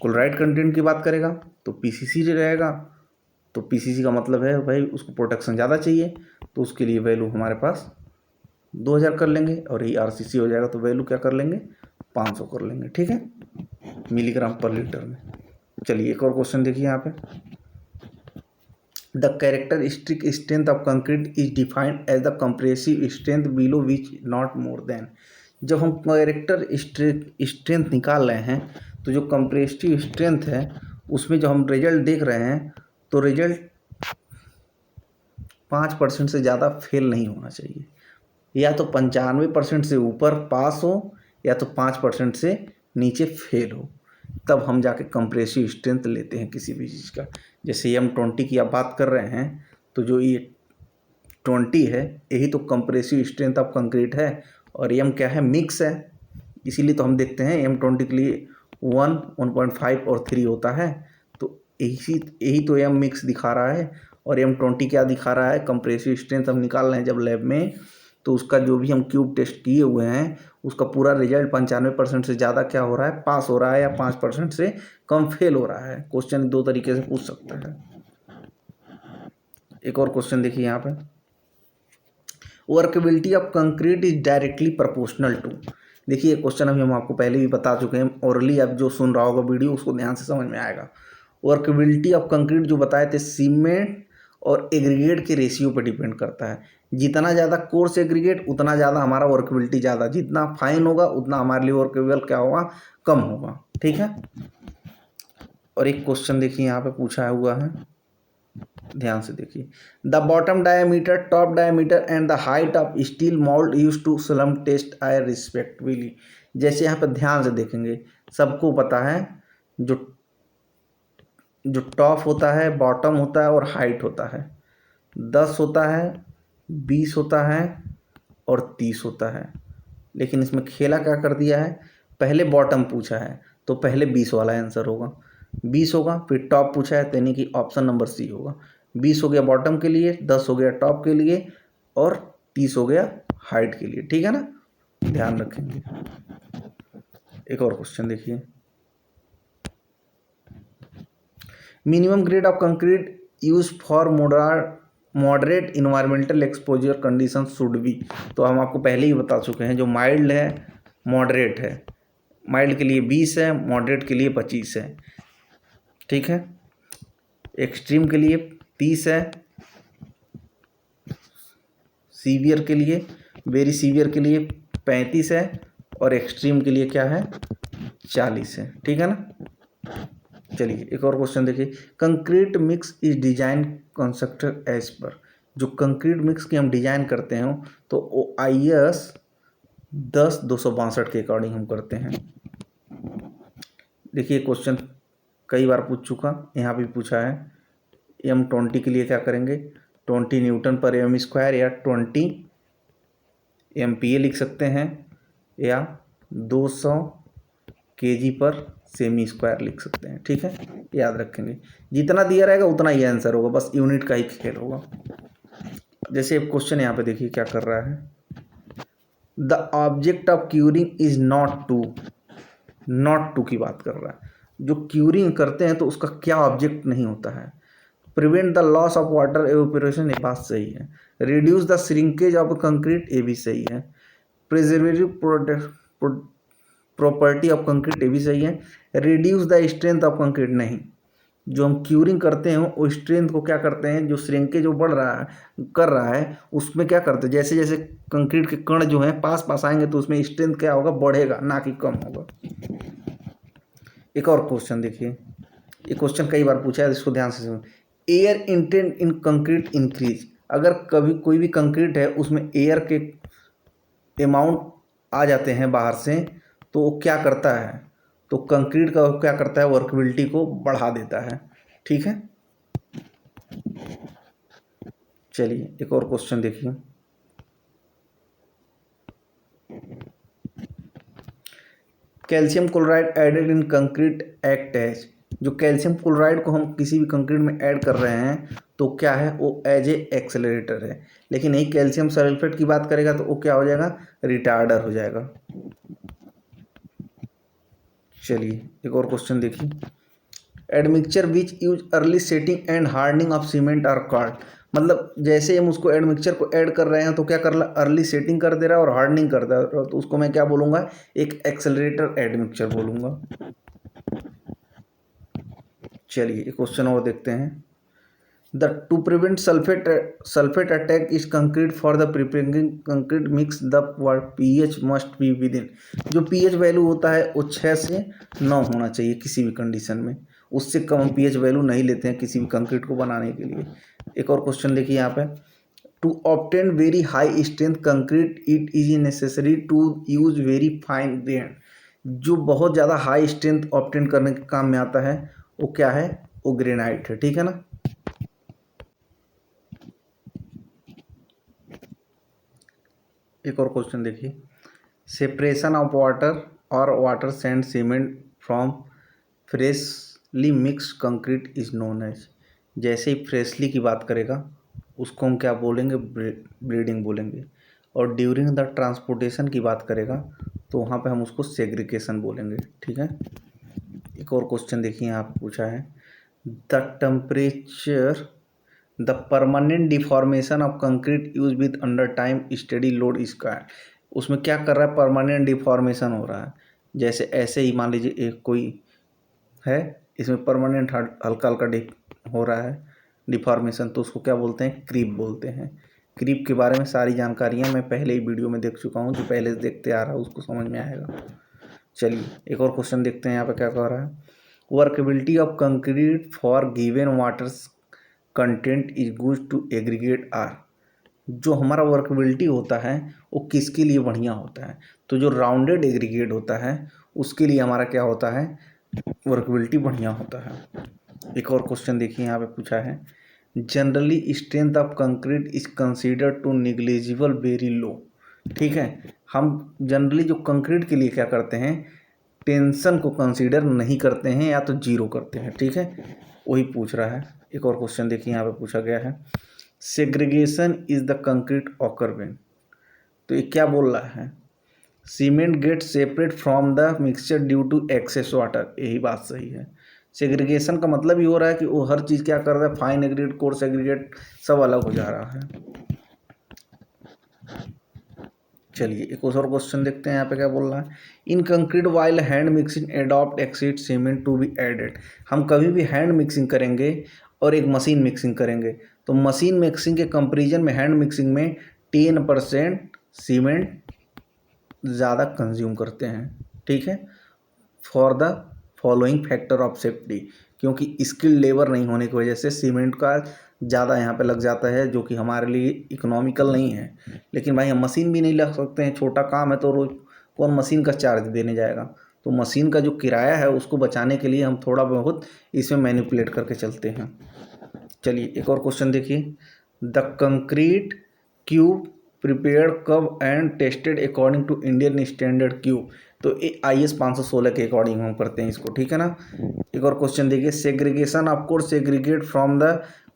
क्लोराइड कंटेंट की बात करेगा तो PCC रहेगा। तो PCC का मतलब है भाई उसको प्रोटेक्शन ज़्यादा चाहिए, तो उसके लिए वैल्यू हमारे पास 2000 कर लेंगे। और यही RCC हो जाएगा तो वैल्यू क्या कर लेंगे, 500 कर लेंगे, ठीक है, मिलीग्राम पर लीटर में। चलिए एक और क्वेश्चन देखिए यहाँ पे, the characteristic strength of concrete is defined as the compressive strength below which not more than. जब हम कैरेक्टर स्ट्रेंथ निकाल रहे हैं तो जो कंप्रेसिव स्ट्रेंथ है उसमें जो हम रिजल्ट देख रहे हैं तो रिजल्ट 5% से ज़्यादा फेल नहीं होना चाहिए, या तो 95% से ऊपर पास हो, या तो 5% से नीचे फेल हो, तब हम जाके कंप्रेसिव स्ट्रेंथ लेते हैं किसी भी चीज़ का। जैसे M20 की आप बात कर रहे हैं तो जो ये 20 है यही तो कंप्रेसिव स्ट्रेंथ ऑफ कंक्रीट है, और M क्या है, मिक्स है। इसीलिए तो हम देखते हैं M20 के लिए 1, 1.5 और 3 होता है। तो यही तो M मिक्स दिखा रहा है, और M20 क्या दिखा रहा है, कंप्रेसिव स्ट्रेंथ हम निकाल रहे हैं जब लैब में तो उसका जो भी हम क्यूब टेस्ट किए हुए हैं उसका पूरा रिजल्ट 95% से ज़्यादा क्या हो रहा है, पास हो रहा है, या 5% से कम फेल हो रहा है। क्वेश्चन दो तरीके से पूछ सकता है। एक और क्वेश्चन देखिए यहाँ पे, workability of concrete is directly proportional to. देखिए क्वेश्चन अभी हम आपको पहले भी बता चुके हैं, ओरली अब जो सुन रहा होगा वीडियो उसको ध्यान से समझ में आएगा। वर्केबिलिटी ऑफ कंक्रीट जो बताए थे सीमेंट और एग्रीगेट के रेशियो पर डिपेंड करता है। जितना ज़्यादा कोर्स एग्रीगेट उतना ज़्यादा हमारा वर्केबिलिटी ज़्यादा, जितना फाइन होगा उतना हमारे लिए वर्केबल क्या होगा, कम होगा। ठीक है। और एक क्वेश्चन देखिए यहाँ पे पूछा हुआ है, ध्यान से देखिए, the bottom diameter, top diameter and the height of steel mould use to slump test are respectively. जैसे यहाँ पे ध्यान से देखेंगे, सबको पता है जो जो टॉप होता है, बॉटम होता है और हाइट होता है, 10 होता है, 20 होता है और 30 होता है। लेकिन इसमें खेला क्या कर दिया है, पहले बॉटम पूछा है तो पहले 20 वाला आंसर होगा, 20 होगा, फिर टॉप पूछा है यानी कि ऑप्शन नंबर सी होगा। 20 हो गया बॉटम के लिए, 10 हो गया टॉप के लिए और 30 हो गया हाइट के लिए। ठीक है ना, ध्यान रखेंगे। एक और क्वेश्चन देखिए, minimum grade of concrete use for moderate environmental exposure condition should be. तो हम आपको पहले ही बता चुके हैं, जो माइल्ड है, मॉडरेट है, माइल्ड के लिए 20 है, मॉडरेट के लिए 25 है। ठीक है, एक्सट्रीम के लिए 30 है, सीवियर के लिए, वेरी सीवियर के लिए 35 है और एक्सट्रीम के लिए क्या है, 40 है। ठीक है ना। चलिए एक और क्वेश्चन देखिए, concrete mix is design constructor as per. जो कंक्रीट मिक्स की हम डिजाइन करते हैं तो ओ IS 10/262 के अकॉर्डिंग हम करते हैं। देखिए क्वेश्चन कई बार पूछ चुका, यहाँ भी पूछा है, M20 के लिए क्या करेंगे, 20 न्यूटन पर m² या 20 MPa लिख सकते हैं, या 200 kg पर सेमी² लिख सकते हैं। ठीक है, याद रखेंगे, जितना दिया रहेगा उतना ही आंसर होगा, बस यूनिट का ही खेल होगा। जैसे क्वेश्चन यहाँ पे देखिए क्या कर रहा है, the object of curing is not to की बात कर रहा है। जो क्यूरिंग करते हैं तो उसका क्या ऑब्जेक्ट नहीं होता है, prevent the loss of water evaporation, ये बात सही है। Reduce the shrinkage of concrete, ये भी सही है। प्रिजर्वेटिव प्रॉपर्टी ऑफ कंक्रीट, ये भी सही है। Reduce the strength of concrete, नहीं। जो हम क्यूरिंग करते हैं वो स्ट्रेंथ को क्या करते हैं, जो श्रिंकेज जो बढ़ रहा है कर रहा है उसमें क्या करते हैं, जैसे जैसे कंक्रीट के कण जो हैं पास पास आएंगे तो उसमें स्ट्रेंथ क्या होगा, बढ़ेगा, ना कि कम होगा। एक और क्वेश्चन देखिए, ये क्वेश्चन कई बार पूछा है, इसको ध्यान से सुनो। एयर इंटेंट इन कंक्रीट इंक्रीज। अगर कभी कोई भी कंक्रीट है उसमें एयर के अमाउंट आ जाते हैं बाहर से, तो वो क्या करता है, तो कंक्रीट का क्या करता है, वर्केबिलिटी को बढ़ा देता है। ठीक है, चलिए एक और क्वेश्चन देखिए, calcium chloride added in concrete act as. जो कैल्शियम क्लोराइड को हम किसी भी कंक्रीट में ऐड कर रहे हैं तो क्या है, वो एज ए एक्सेलरेटर है। लेकिन यही कैल्शियम सल्फेट की बात करेगा तो वो क्या हो जाएगा, रिटार्डर हो जाएगा। चलिए एक और क्वेश्चन देखिए, admixture which use early setting and hardening of cement are called. मतलब जैसे हम उसको एडमिक्सचर को ऐड कर रहे हैं तो क्या कर रहा है, अर्ली सेटिंग कर दे रहा है और हार्डनिंग कर दे रहा है, तो उसको मैं क्या बोलूँगा, एक एक्सेलरेटर एडमिक्सचर बोलूँगा। चलिए एक क्वेश्चन और देखते हैं, the two prevent sulphate attack is concrete for the preparing concrete mix the pH must be with in. जो pH वैल्यू होता है वो 6 से 9 होना चाहिए किसी भी कंडीशन में, उससे कम हम pH वैल्यू नहीं लेते हैं किसी भी कंक्रीट को बनाने के लिए। एक और क्वेश्चन देखिए यहाँ पे, to obtain very high strength concrete it is necessary to use very fine grain. जो बहुत ज़्यादा हाई स्ट्रेंथ ऑब्टेन करने के काम में आता है वो क्या है, वो ग्रेनाइट है। ठीक है ना। एक और क्वेश्चन देखिए, सेपरेशन ऑफ वाटर और water sand cement from freshly mixed concrete is known as. जैसे ही फ्रेशली की बात करेगा उसको हम क्या बोलेंगे, ब्रीडिंग बोलेंगे, और ड्यूरिंग द ट्रांसपोर्टेशन की बात करेगा तो वहाँ पे हम उसको सेग्रीगेशन बोलेंगे, ठीक है। एक और क्वेश्चन देखिए यहाँ पे पूछा है, the temperature the permanent deformation of concrete use with under time study load square. उसमें क्या कर रहा है, परमानेंट डिफॉर्मेशन हो रहा है। जैसे ऐसे ही मान लीजिए एक कोई है, इसमें परमानेंट हल्का हल्का हो रहा है डिफॉर्मेशन, तो उसको क्या बोलते हैं, क्रीप बोलते हैं। क्रीप के बारे में सारी जानकारियाँ मैं पहले ही वीडियो में देख चुका हूँ, जो पहले से देखते आ रहा है उसको समझ में आएगा। चलिए एक और क्वेश्चन देखते हैं यहाँ पे क्या कह रहा है, workability of concrete for given water content is good to aggregate are. जो हमारा वर्केबिलिटी होता है वो किसके लिए बढ़िया होता है, तो जो राउंडेड एग्रीगेट होता है उसके लिए हमारा क्या होता है, वर्केबिलिटी बढ़िया होता है। एक और क्वेश्चन देखिए यहाँ पे पूछा है, generally strength of concrete is considered to negligible very low. ठीक है, हम जनरली जो कंक्रीट के लिए क्या करते हैं, टेंशन को कंसीडर नहीं करते हैं या तो जीरो करते हैं, ठीक है, वही पूछ रहा है। एक और क्वेश्चन देखिए यहाँ पे पूछा गया है, segregation is the concrete occur when. तो ये क्या बोल रहा है, cement get separate from the mixture due to excess water. यही बात सही है। सेग्रीगेशन का मतलब ये हो रहा है कि वो हर चीज़ क्या कर रहा है, फाइन एग्रीगेट, कोर्स एग्रीगेट सब अलग हो जा रहा है। चलिए एक और क्वेश्चन देखते हैं यहाँ पे क्या बोल रहा है, in concrete while hand mixing adopt exceed cement to be added. हम कभी भी हैंड मिक्सिंग करेंगे और एक मशीन मिक्सिंग करेंगे, तो मशीन मिक्सिंग के कंपेरिजन में हैंड मिक्सिंग में 10% सीमेंट ज़्यादा कंज्यूम करते हैं, ठीक है, for the following factor of safety. क्योंकि स्किल्ड लेबर नहीं होने की वजह से सीमेंट का ज़्यादा यहाँ पे लग जाता है, जो कि हमारे लिए इकोनॉमिकल नहीं है। लेकिन भाई हम मशीन भी नहीं लग सकते हैं, छोटा काम है तो रोज कौन मशीन का चार्ज देने जाएगा। तो मशीन का जो किराया है उसको बचाने के लिए हम थोड़ा बहुत इसमें मैनिपुलेट करके चलते हैं। चलिए एक और क्वेश्चन देखिए, द कंक्रीट क्यूब प्रिपेयर्ड कब and tested according to Indian standard cube. तो IS 516 के अकॉर्डिंग हम करते हैं इसको, ठीक है ना। एक और क्वेश्चन देखिए, segregation of course segregate from the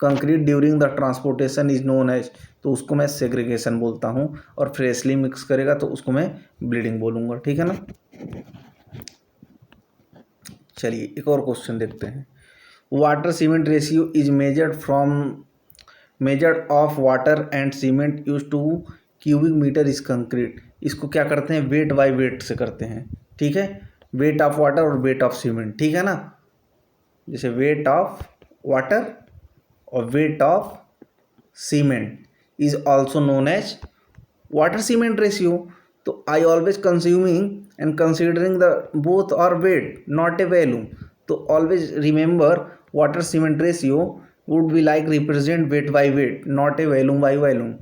concrete during the transportation is known as. तो उसको मैं सेग्रीगेशन बोलता हूँ, और फ्रेशली मिक्स करेगा तो उसको मैं ब्लीडिंग बोलूँगा, ठीक है ना। चलिए एक और क्वेश्चन देखते हैं, water cement ratio is measured of water and cement use to cubic metre is concrete. इसको क्या करते हैं, वेट बाय वेट से करते हैं, ठीक है, वेट ऑफ वाटर और वेट ऑफ सीमेंट, ठीक है ना। जैसे वेट ऑफ वाटर और weight of cement is also known as water cement ratio. तो I always consuming and considering the both are weight not a value. तो always remember water cement ratio would be like represent weight by weight, not a volume by volume.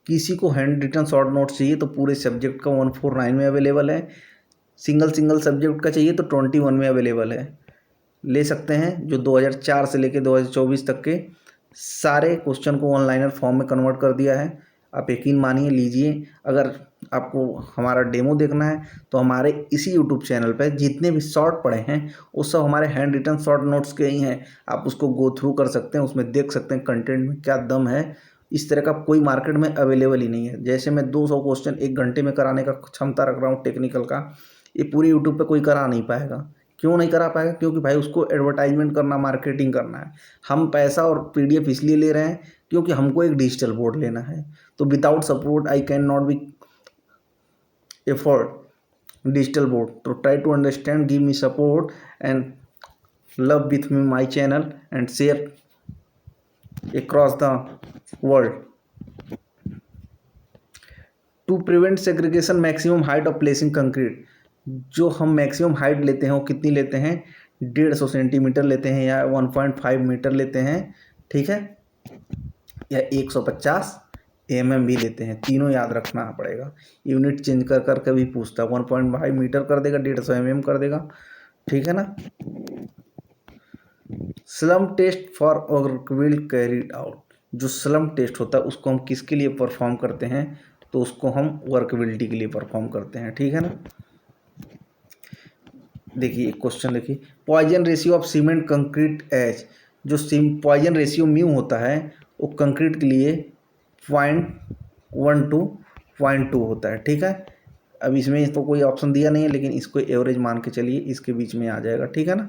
किसी को hand written short note चाहिए तो पूरे subject का 149 में available है, single subject का चाहिए तो 21 में अवेलेबल है, ले सकते हैं। जो 2004 से लेकर 2024 तक के सारे क्वेश्चन को ऑनलाइनर फॉर्म में कन्वर्ट कर दिया है। आप यकीन मानिए, लीजिए। अगर आपको हमारा डेमो देखना है तो हमारे इसी यूट्यूब चैनल पर जितने भी शॉर्ट पढ़े हैं वो सब हमारे हैंड रिटन शॉर्ट नोट्स के ही हैं। आप उसको गो थ्रू कर सकते हैं, उसमें देख सकते हैं कंटेंट में क्या दम है। इस तरह का कोई मार्केट में अवेलेबल ही नहीं है। जैसे मैं 200 क्वेश्चन 1 घंटे में कराने का क्षमता रख रहा हूँ टेक्निकल का, ये पूरे यूट्यूब पर कोई करा नहीं पाएगा। क्यों नहीं करा पाएगा, क्योंकि भाई उसको एडवर्टाइजमेंट करना, मार्केटिंग करना है। हम पैसा और PDF इसलिए ले रहे हैं क्योंकि हमको एक डिजिटल बोर्ड लेना है। तो without support I can not be afford digital board. तो try to understand, give me support and love with me my channel and share across the world. To prevent segregation, maximum height of placing concrete, जो हम maximum height लेते हैं वो कितनी लेते हैं, 150 centimetre लेते हैं या 1.5 मीटर लेते हैं, ठीक है, या 150 mm भी लेते हैं। तीनों याद रखना पड़ेगा, यूनिट चेंज कर कर के भी पूछता है। 1.5 मीटर कर देगा, 150 mm कर देगा, ठीक है ना। Slump test for workability carried out, जो स्लम टेस्ट होता है उसको हम किसके लिए परफॉर्म करते हैं, तो उसको हम वर्कबिलिटी के लिए परफॉर्म करते हैं, ठीक है ना। देखिए एक क्वेश्चन देखिए, Poisson ratio of cement concrete as, जो पॉइजन रेशियो म्यू होता है वो कंक्रीट के लिए 0.1 to 0.2 होता है, ठीक है। अब इसमें तो कोई ऑप्शन दिया नहीं है, लेकिन इसको एवरेज मान के चलिए, इसके बीच में आ जाएगा, ठीक है ना।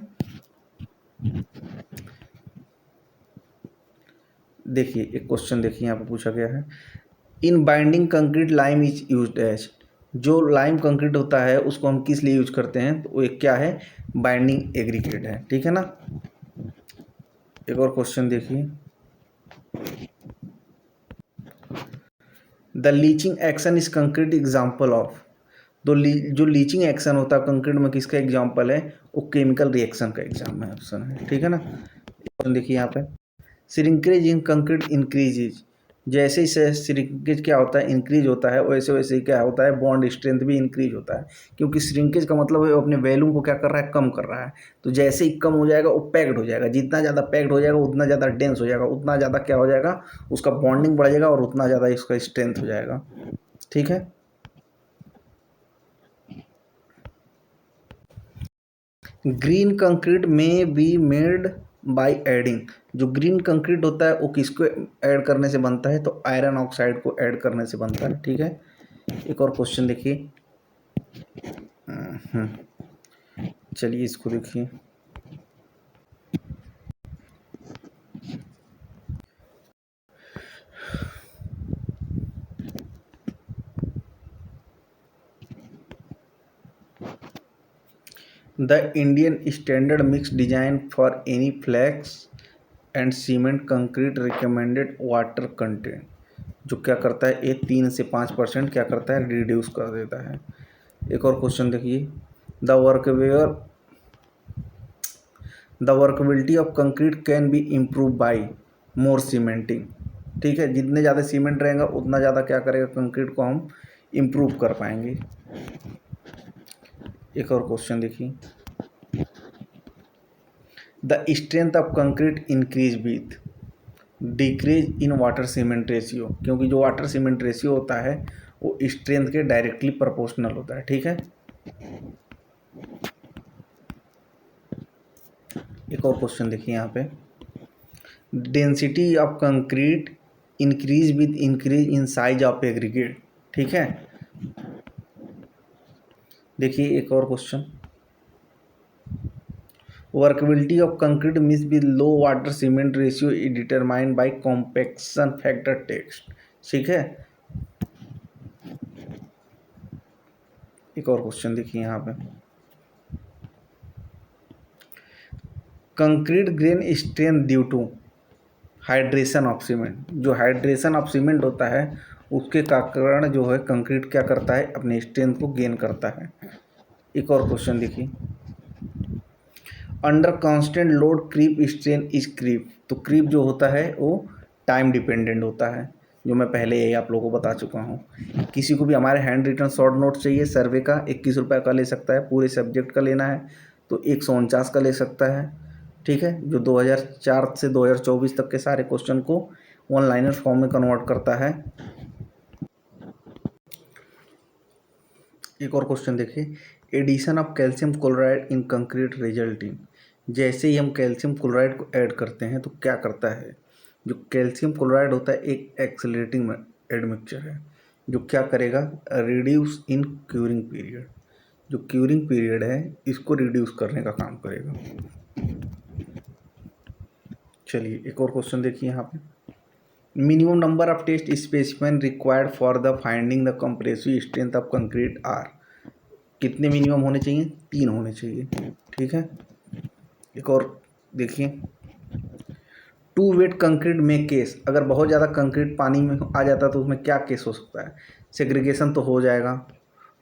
देखिए एक क्वेश्चन देखिए यहाँ पे पूछा गया है, in binding concrete lime is used as, जो लाइम कंक्रीट होता है उसको हम किस लिए यूज करते हैं, तो वो एक क्या है, बाइंडिंग एग्रीगेट है, ठीक है ना। एक और क्वेश्चन देखिए, the leaching action is concrete example of, जो लीचिंग एक्शन होता है कंक्रीट में किसका एग्जाम्पल है, वो केमिकल रिएक्शन का एग्जाम है, ऑप्शन है, ठीक है ना। देखिए यहाँ पे श्रिंकेज इन कंक्रीट इंक्रीजेज, जैसे ही श्रिंकेज क्या होता है, इंक्रीज होता है, वैसे वैसे ही क्या होता है, बॉन्ड स्ट्रेंथ भी इंक्रीज होता है, क्योंकि श्रिंकेज का मतलब है वो अपने वैल्यूम को क्या कर रहा है, कम कर रहा है। तो जैसे ही कम हो जाएगा वो पैक्ड हो जाएगा, जितना ज़्यादा पैक्ड हो जाएगा उतना ज़्यादा डेंस हो जाएगा, उतना ज़्यादा क्या हो जाएगा, उसका बॉन्डिंग बढ़ जाएगा और उतना ज़्यादा इसका स्ट्रेंथ हो जाएगा, ठीक है। ग्रीन कंक्रीट में बी मेड बाय एडिंग, जो ग्रीन कंक्रीट होता है वो किसको ऐड करने से बनता है, तो आयरन ऑक्साइड को ऐड करने से बनता है, ठीक है। एक और क्वेश्चन देखिए, चलिए इसको देखिए, the Indian standard mix design for any flax and cement concrete recommended water content, जो क्या करता है, ये 3 से 5% क्या करता है, रिड्यूस कर देता है। एक और क्वेश्चन देखिए, the workability of concrete can be improve by more cementing, ठीक है, जितने ज़्यादा सीमेंट रहेगा उतना ज़्यादा क्या करेगा, कंक्रीट को हम इम्प्रूव कर पाएंगे। एक और क्वेश्चन देखिए, the strength of concrete increase with decrease in water cement ratio, क्योंकि जो वाटर सीमेंट रेशियो होता है वो स्ट्रेंथ के डायरेक्टली प्रोपोर्शनल होता है, ठीक है। एक और क्वेश्चन देखिए यहाँ पे, density of concrete increase with increase in size of aggregate, ठीक है। देखिए एक और question, workability of concrete mix with low water cement ratio is determined by compaction factor test, ठीक है। एक और क्वेश्चन देखिए यहाँ पे, concrete grain strength due to hydration of cement, जो हाइड्रेशन ऑफ सीमेंट होता है उसके कारण जो है कंक्रीट क्या करता है, अपने स्ट्रेंथ को गेन करता है। एक और क्वेश्चन देखिए, under constant load creep strain is creep, तो क्रीप जो होता है वो टाइम डिपेंडेंट होता है, जो मैं पहले यही आप लोगों को बता चुका हूँ। किसी को भी हमारे हैंड रिटन शॉर्ट नोट चाहिए सर्वे का, 21 रुपये का ले सकता है, पूरे सब्जेक्ट का लेना है तो 149 का ले सकता है, ठीक है, जो 2004 से 2024 तक के सारे क्वेश्चन को वन लाइनर फॉर्म में कन्वर्ट करता है। एक और क्वेश्चन देखिए, addition of calcium chloride in concrete resulting, जैसे ही हम कैल्शियम क्लोराइड को ऐड करते हैं तो क्या करता है, जो कैल्शियम क्लोराइड होता है एक एक्सेलरेटिंग एडमिक्सचर है, जो क्या करेगा, रिड्यूस इन क्यूरिंग पीरियड, जो क्यूरिंग पीरियड है इसको रिड्यूस करने का काम करेगा। चलिए एक और क्वेश्चन देखिए यहाँ पे, minimum number of test specimen required for the finding the compressive strength of concrete are, कितने मिनिमम होने चाहिए, 3 होने चाहिए, ठीक है। एक और देखिए, टू वेट कंक्रीट में केस, अगर बहुत ज़्यादा कंक्रीट पानी में आ जाता है तो उसमें क्या केस हो सकता है, सेग्रीगेशन तो हो जाएगा,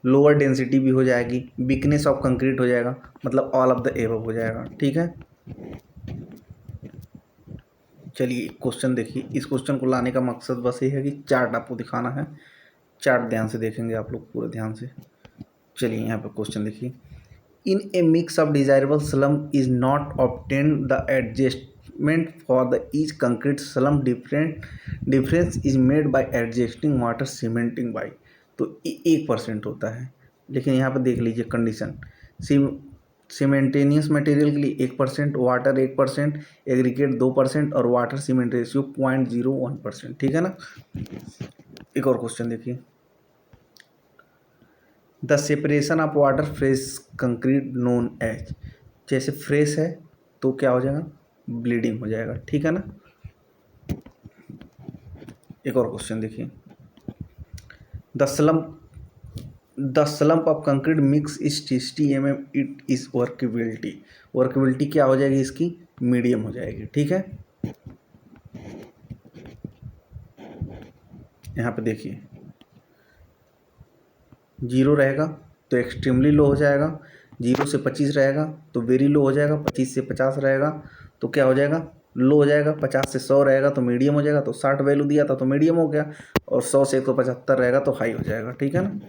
लोअर डेंसिटी भी हो जाएगी, वीकनेस ऑफ कंक्रीट हो जाएगा, मतलब ऑल ऑफ द एबव हो जाएगा, ठीक है। चलिए क्वेश्चन देखिए, इस क्वेश्चन को लाने का मकसद बस ये है कि चार्ट आपको दिखाना है, चार्ट ध्यान से देखेंगे आप लोग पूरे ध्यान से। चलिए यहाँ पे क्वेश्चन देखिए, in a mix of desirable slump is not obtain the adjustment for the each concrete slump difference is made by adjusting water cementing by, तो 1% होता है, लेकिन यहाँ पे देख लीजिए कंडीशन, सीमेंटेनियस मटेरियल के लिए 1%, वाटर 1%, एग्रीगेट 2% और वाटर सीमेंट रेशियो 0.01%। ठीक है ना। एक और क्वेश्चन देखिए, the separation of water fresh concrete known as, जैसे फ्रेश है तो क्या हो जाएगा, ब्लीडिंग हो जाएगा। ठीक है ना। एक और क्वेश्चन देखिए, the slump of concrete mix is 60 mm, it is workability. Workability क्या हो जाएगी इसकी, मीडियम हो जाएगी। ठीक है। यहाँ पे देखिए 0 रहेगा तो एक्सट्रीमली लो हो जाएगा, 0 से 25 रहेगा तो वेरी लो हो जाएगा, 25 से 50 रहेगा तो क्या हो जाएगा, लो हो जाएगा, 50 से 100 रहेगा तो मीडियम हो जाएगा, तो 60 वैल्यू दिया था तो मीडियम हो गया, और 100 से 175 रहेगा तो हाई हो जाएगा। ठीक है ना।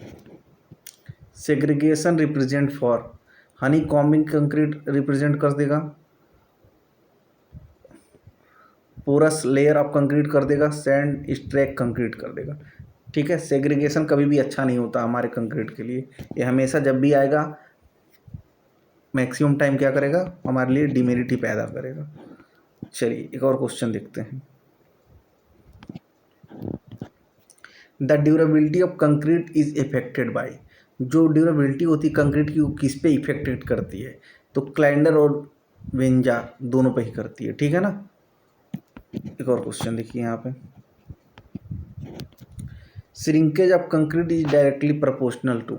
Segregation represent for, Honey combing concrete represent कर देगा, पोरस लेयर ऑफ कंक्रीट कर देगा, सैंड स्ट्रैक कंक्रीट कर देगा। ठीक है। सेग्रीगेशन कभी भी अच्छा नहीं होता हमारे कंक्रीट के लिए, ये हमेशा जब भी आएगा मैक्सिमम टाइम क्या करेगा, हमारे लिए डिमेरिटी पैदा करेगा। चलिए एक और क्वेश्चन देखते हैं, the durability of concrete is affected by, जो ड्यूरेबिलिटी होती है कंक्रीट की वो किस पे इफेक्टेड करती है, तो क्लाइंडर और वेंजार दोनों पे ही करती है। ठीक है ना। एक और क्वेश्चन देखिए यहाँ पे, shrinkage of concrete is directly proportional to,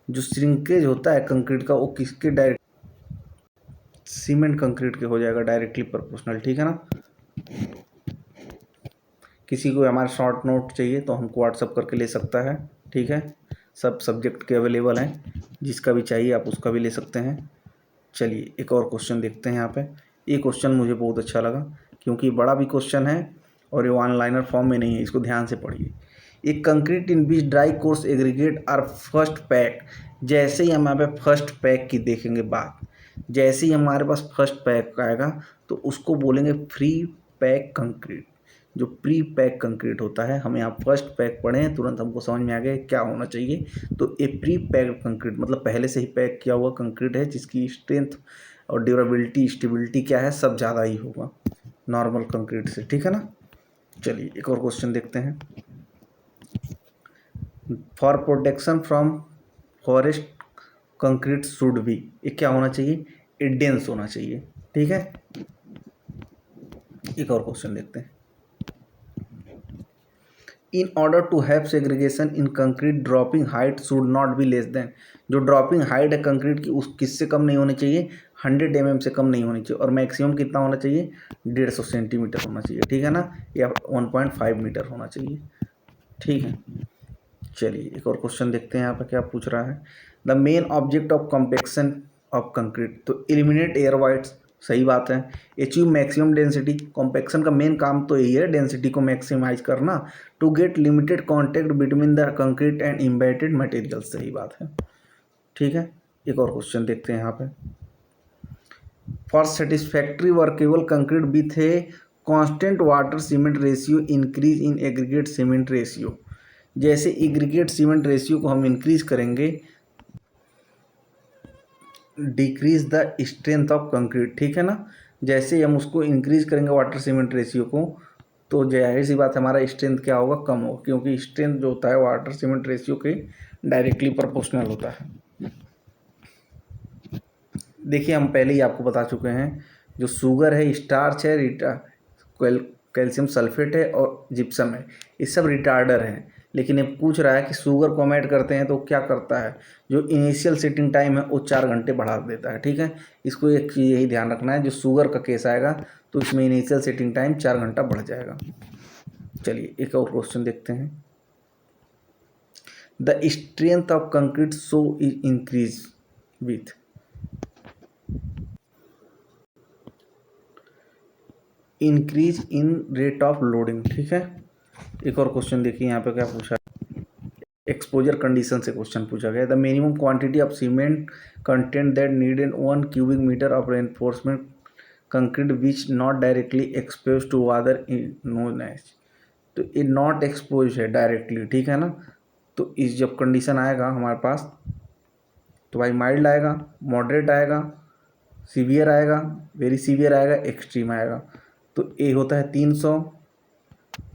जो श्रिंकेज होता है कंक्रीट का वो किसके डायरेक्ट, सीमेंट कंक्रीट के हो जाएगा डायरेक्टली प्रोपोर्शनल। ठीक है ना। किसी को हमारे शॉर्ट नोट चाहिए तो हमको व्हाट्सअप करके ले सकता है। ठीक है। सब सब्जेक्ट के अवेलेबल हैं, जिसका भी चाहिए आप उसका भी ले सकते हैं। चलिए एक और क्वेश्चन देखते हैं यहाँ पे, ये क्वेश्चन मुझे बहुत अच्छा लगा क्योंकि बड़ा भी क्वेश्चन है और ये वन लाइनर फॉर्म में नहीं है, इसको ध्यान से पढ़िए। एक concrete in which dry coarse aggregate are first pack, जैसे ही हम यहाँ पे फर्स्ट पैक की देखेंगे बात, जैसे ही हमारे पास फर्स्ट पैक आएगा तो उसको बोलेंगे फ्री पैक कंक्रीट। जो प्री पैक कंक्रीट होता है, हम यहाँ फर्स्ट पैक पढ़े हैं तुरंत हमको समझ में आ गया क्या होना चाहिए, तो ये प्री पैक कंक्रीट मतलब पहले से ही पैक किया हुआ कंक्रीट है, जिसकी स्ट्रेंथ और ड्यूरेबिलिटी स्टेबिलिटी क्या है सब ज़्यादा ही होगा नॉर्मल कंक्रीट से। ठीक है ना। चलिए एक और क्वेश्चन देखते हैं, for protection from forest concrete should be, ये क्या होना चाहिए, ये डेंस होना चाहिए। ठीक है। एक और क्वेश्चन देखते हैं, in order to have segregation in concrete dropping height should not be less than, जो ड्रॉपिंग हाइट है कंक्रीट की उस किससे कम नहीं होनी चाहिए, 100 mm से कम नहीं होनी चाहिए, और मैक्सिमम कितना होना चाहिए, 150 सेंटीमीटर होना चाहिए। ठीक है ना, या 1.5 मीटर होना चाहिए। ठीक है। चलिए एक और क्वेश्चन देखते हैं यहाँ पर क्या पूछ रहा है, the main object of compaction of concrete, to eliminate air voids, सही बात है। अचीव मैक्सिमम डेंसिटी, कॉम्पेक्शन का मेन काम तो यही है डेंसिटी को मैक्सिमाइज करना, to get limited contact between the concrete and embedded material, सही बात है। ठीक है। एक और क्वेश्चन देखते हैं यहाँ पे, for satisfactory workable concrete with a constant water cement ratio increase in aggregate cement ratio, जैसे एग्रीगेट सीमेंट रेशियो को हम इंक्रीज करेंगे, decrease the strength of concrete. ठीक है ना, जैसे हम उसको इंक्रीज करेंगे वाटर सीमेंट रेशियो को, तो जाहिर सी बात हमारा स्ट्रेंथ क्या होगा, कम होगा, क्योंकि स्ट्रेंथ जो होता है वाटर सीमेंट रेशियो के डायरेक्टली प्रोपोर्शनल होता है। देखिए हम पहले ही आपको बता चुके हैं, जो शुगर है, स्टार्च है, कैल्शियम सल्फेट है और जिप्सम है, ये सब रिटार्डर हैं। लेकिन ये पूछ रहा है कि शुगर को हम ऐड करते हैं तो क्या करता है, जो इनिशियल सेटिंग टाइम है वो 4 घंटे बढ़ा देता है। ठीक है। इसको एक चीज़ यही ध्यान रखना है, जो शुगर का केस आएगा तो इसमें इनिशियल सेटिंग टाइम 4 घंटा बढ़ जाएगा। चलिए एक और क्वेश्चन देखते हैं, the strength of concrete so is increase with, increase in rate of loading. ठीक है। एक और क्वेश्चन देखिए यहाँ पे क्या पूछा, एक्सपोजर कंडीशन से क्वेश्चन पूछा गया, the minimum quantity of cement content that need in 1 cubic metre of reinforcement concrete which not directly expose to water known as, तो ये नॉट एक्सपोज है डायरेक्टली। ठीक है ना, तो इस जब कंडीशन आएगा हमारे पास तो भाई माइल्ड आएगा, मॉडरेट आएगा सीवियर आएगा, वेरी सीवियर आएगा, एक्सट्रीम आएगा। तो ए होता है 300,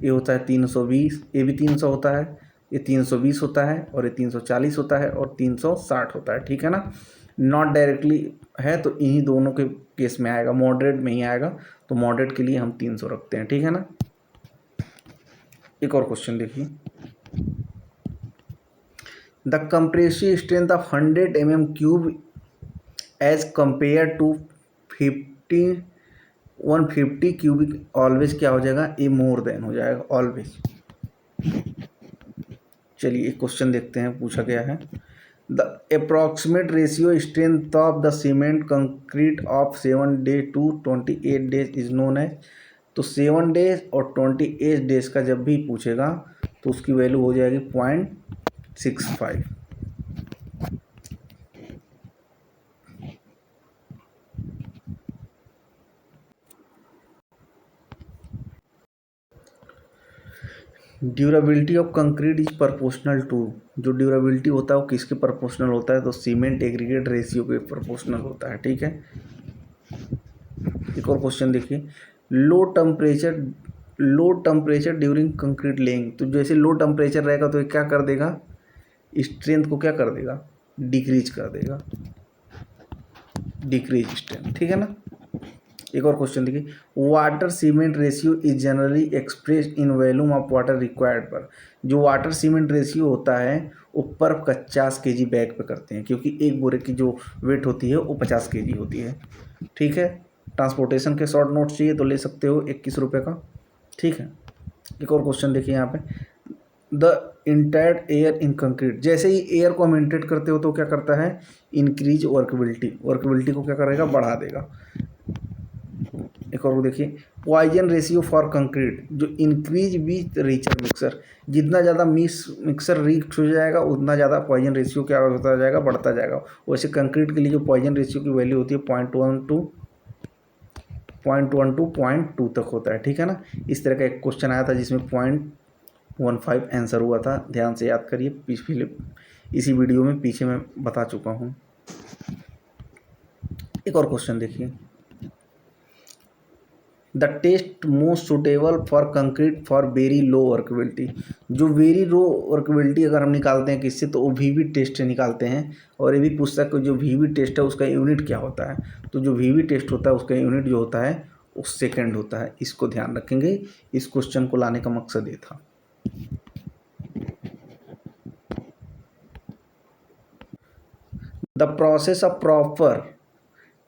ये होता है 320, ये भी 300 होता है, ये 320 होता है, और ये 340 होता है, और 360 होता है। ठीक है ना। नॉट डायरेक्टली है तो इन्हीं दोनों के केस में आएगा, मॉडरेट में ही आएगा, तो मॉडरेट के लिए हम 300 रखते हैं। ठीक है ना। एक और क्वेश्चन देखिए, the compressive strength of 100 mm³ as compare to 150 cubic always क्या हो जाएगा, ए मोर देन हो जाएगा ऑलवेज। चलिए एक क्वेश्चन देखते हैं, पूछा गया है the approximate ratio strength of the cement concrete of 7 days to 28 days is known as. तो 7 days और 28 days का जब भी पूछेगा तो उसकी वैल्यू हो जाएगी 0.65। Durability of concrete is proportional to, जो ड्यूरेबिलिटी होता है वो किसके प्रोपोर्शनल होता है, तो सीमेंट एग्रीगेट रेशियो के प्रोपोर्शनल होता है। ठीक है। एक और क्वेश्चन देखिए, low temperature during concrete laying. तो जैसे लो टेम्परेचर रहेगा तो ये क्या कर देगा, स्ट्रेंथ को क्या कर देगा, डिक्रीज कर देगा, डिक्रीज स्ट्रेंथ। ठीक है ना। एक और क्वेश्चन देखिए, water cement ratio is generally expressed in volume of water required पर। जो वाटर सीमेंट रेशियो होता है वो पर 50 kg बैग पे करते हैं, क्योंकि एक बोरे की जो वेट होती है वो 50 kg होती है। ठीक है। ट्रांसपोर्टेशन के शॉर्ट नोट्स चाहिए तो ले सकते हो, 21 रुपये का। ठीक है। एक और क्वेश्चन देखिए यहाँ पे, the entered air in concrete. जैसे ही एयर को हम इंटरेट करते हो तो क्या करता है, इंक्रीज वर्कबिलिटी को क्या करेगा, बढ़ा देगा। एक और देखिए, पॉइजन रेशियो फॉर कंक्रीट, जो इंक्रीज विथ रिचर मिक्सर। जितना ज़्यादा मिक्सर रिच हो जाएगा उतना ज़्यादा पॉइजन रेशियो क्या होता जाएगा, बढ़ता जाएगा। वैसे कंक्रीट के लिए जो पॉइजन रेशियो की वैल्यू होती है 0.12 तक होता है। ठीक है ना। इस तरह का एक क्वेश्चन आया था जिसमें 0.15 आंसर हुआ था, ध्यान से याद करिए, पिछले इसी वीडियो में पीछे मैं बता चुका हूँ। एक और क्वेश्चन देखिए, the test most suitable for concrete for very low workability. जो वेरी लो वर्कबिलिटी अगर हम निकालते हैं किससे, तो वो वीवी टेस्ट से निकालते हैं। और ये भी पूछता है कि जो वीवी टेस्ट है उसका यूनिट क्या होता है। तो जो वीवी टेस्ट होता है उसका यूनिट जो होता है वो सेकेंड होता है। इसको ध्यान रखेंगे, इस क्वेश्चन को लाने का मकसद ये था। The process of proper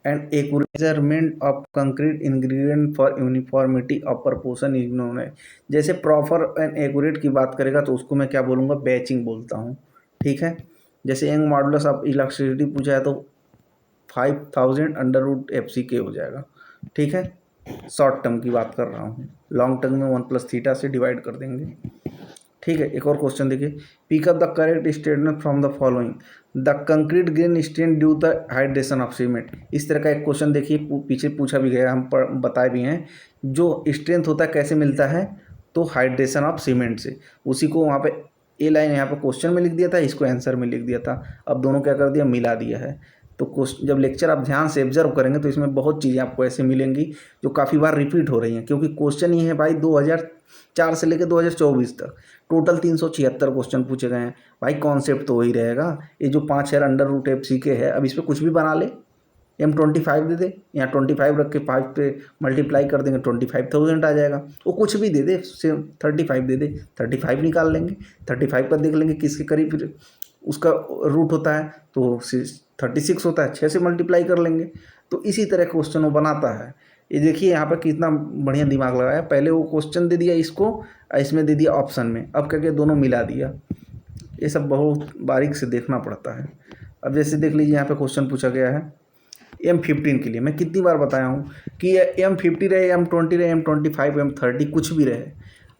and accurate measurement of concrete ingredient for uniformity of proportion is known है। जैसे प्रॉपर एंड एक्यूरेट की बात करेगा तो उसको मैं क्या बोलूँगा, बैचिंग बोलता हूँ। ठीक है। जैसे यंग मॉडुलस ऑफ इलेक्ट्रिसिटी पूछा है तो 5000√FC हो जाएगा। ठीक है। शॉर्ट टर्म की बात कर रहा हूँ, लॉन्ग टर्म में 1+θ से डिवाइड कर देंगे। ठीक है। एक और क्वेश्चन देखिए, pick up the correct statement from the following, the concrete grain strength due the hydration of cement. इस तरह का एक क्वेश्चन देखिए, पीछे पूछा भी गया, हम बताए भी हैं। जो स्ट्रेंथ होता है कैसे मिलता है, तो हाइड्रेशन ऑफ सीमेंट से। उसी को वहाँ पे ए लाइन यहाँ पे क्वेश्चन में लिख दिया था, इसको आंसर में लिख दिया था। अब दोनों क्या कर दिया, मिला दिया है। तो क्वेश्चन जब लेक्चर आप ध्यान से ऑब्जर्व करेंगे तो इसमें बहुत चीज़ें आपको ऐसे मिलेंगी जो काफ़ी बार रिपीट हो रही हैं, क्योंकि क्वेश्चन ये है भाई 2004 से लेकर 2024 तक टोटल 376 क्वेश्चन पूछे गए हैं। भाई कॉन्सेप्ट तो वही रहेगा। ये जो 5000 अंडर√FC के है, अब इस पर कुछ भी बना ले, M25 दे दे, यहाँ 25 रख के 5 पे मल्टीप्लाई कर देंगे 25,000 आ जाएगा। वो कुछ भी दे दे, 35 दे दे, 35 निकाल लेंगे, 35 पर देख लेंगे किसके करीब फिर उसका रूट होता है, तो 36 होता है, 6 से मल्टीप्लाई कर लेंगे। तो इसी तरह क्वेश्चन वो बनाता है। ये देखिए यहाँ पर कितना बढ़िया दिमाग लगाया, पहले वो क्वेश्चन दे दिया इसको, इसमें दे दिया ऑप्शन में, अब क्या किया, दोनों मिला दिया। ये सब बहुत बारीक से देखना पड़ता है। अब जैसे देख लीजिए यहाँ पे क्वेश्चन पूछा गया है M15 के लिए, मैं कितनी बार बताया हूँ कि M50 रहे, M20 रहे, M25, M30 कुछ भी रहे,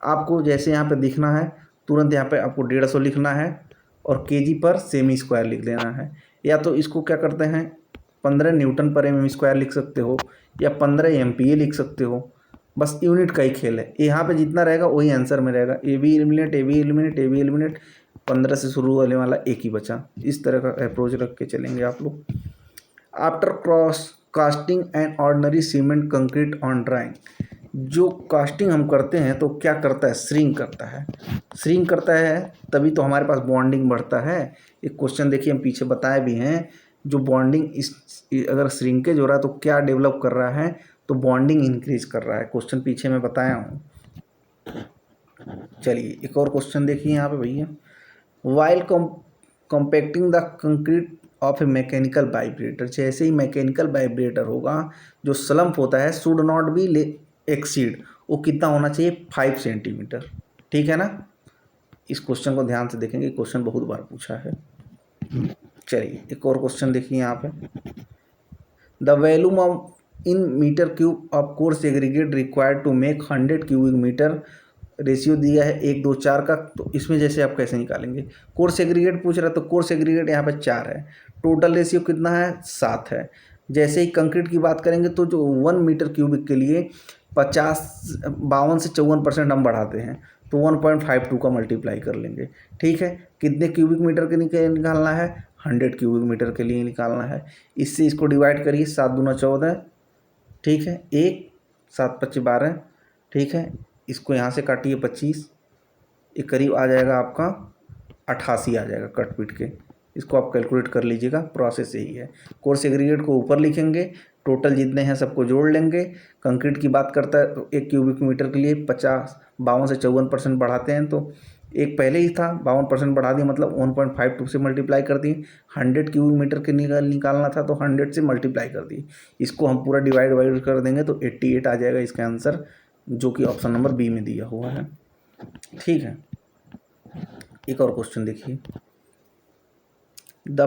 आपको जैसे यहाँ पे दिखना है तुरंत यहाँ पे आपको 150 लिखना है और केजी पर सेमी स्क्वायर लिख देना है। या तो इसको क्या करते हैं 15 न्यूटन पर mm² लिख सकते हो, या 15 MPa लिख सकते हो। बस यूनिट का ही खेल है, यहाँ पे जितना रहेगा वही आंसर में रहेगा। ए बी एलिमिनेट 15 से शुरू होने वाला एक ही बचा। इस तरह का अप्रोच रख के चलेंगे आप लोग। After casting and ordinary cement concrete on drawing. जो कास्टिंग हम करते हैं तो क्या करता है, श्रिंक करता है। श्रिंक करता है तभी तो हमारे पास बॉन्डिंग बढ़ता है। एक क्वेश्चन देखिए हम पीछे बताए भी हैं, जो बॉन्डिंग इस अगर श्रिंकेज हो रहा है तो क्या डेवलप कर रहा है, तो बॉन्डिंग इंक्रीज कर रहा है। क्वेश्चन पीछे मैं बताया हूँ। चलिए एक और क्वेश्चन देखिए यहाँ पे भैया, while compacting the concrete of A mechanical vibrator. जैसे ही मैकेनिकल वाइब्रेटर होगा, जो स्लम्प होता है शुड नॉट बी एक्सीड, वो कितना होना चाहिए, 5 सेंटीमीटर। ठीक है ना। इस क्वेश्चन को ध्यान से देखेंगे, क्वेश्चन बहुत बार पूछा है। चलिए एक और क्वेश्चन देखिए यहाँ पे, the volume of in metre cube of coarse aggregate required to make 100 cubic metre. Ratio दिया है 1 2 4 का, तो इसमें जैसे आप कैसे निकालेंगे, कोर्स एग्रीगेट पूछ रहा है तो कोर्स एग्रीगेट यहाँ पे 4 है, टोटल रेशियो कितना है, 7 है। जैसे ही कंक्रीट की बात करेंगे तो जो 1 मीटर क्यूबिक के लिए 52 से 54% हम बढ़ाते हैं, तो 1.52 का मल्टीप्लाई कर लेंगे। ठीक है, कितने क्यूबिक मीटर के निकालना है, 100 क्यूबिक मीटर के लिए निकालना है। इससे इसको डिवाइड करिए, 7 दूना 14, ठीक है, 1 7 25 12, ठीक है। इसको यहाँ से काटिए 25, एक करीब आ जाएगा आपका 88 आ जाएगा कट पीट के। इसको आप कैलकुलेट कर लीजिएगा, प्रोसेस यही है। कोर्स एग्रीगेट को ऊपर लिखेंगे, टोटल जितने हैं सबको जोड़ लेंगे। कंक्रीट की बात करता है तो 1 क्यूबिक मीटर के लिए 52 से 54% बढ़ाते हैं, तो एक पहले ही था 52% बढ़ा दिया, मतलब 1.52 से मल्टीप्लाई कर दिए। 100 क्यूबिक मीटर के निकालना था तो 100 से मल्टीप्लाई कर दिए। इसको हम पूरा डिवाइड कर देंगे तो 88 आ जाएगा इसका आंसर, जो कि ऑप्शन नंबर बी में दिया हुआ है। ठीक है, एक और क्वेश्चन देखिए, the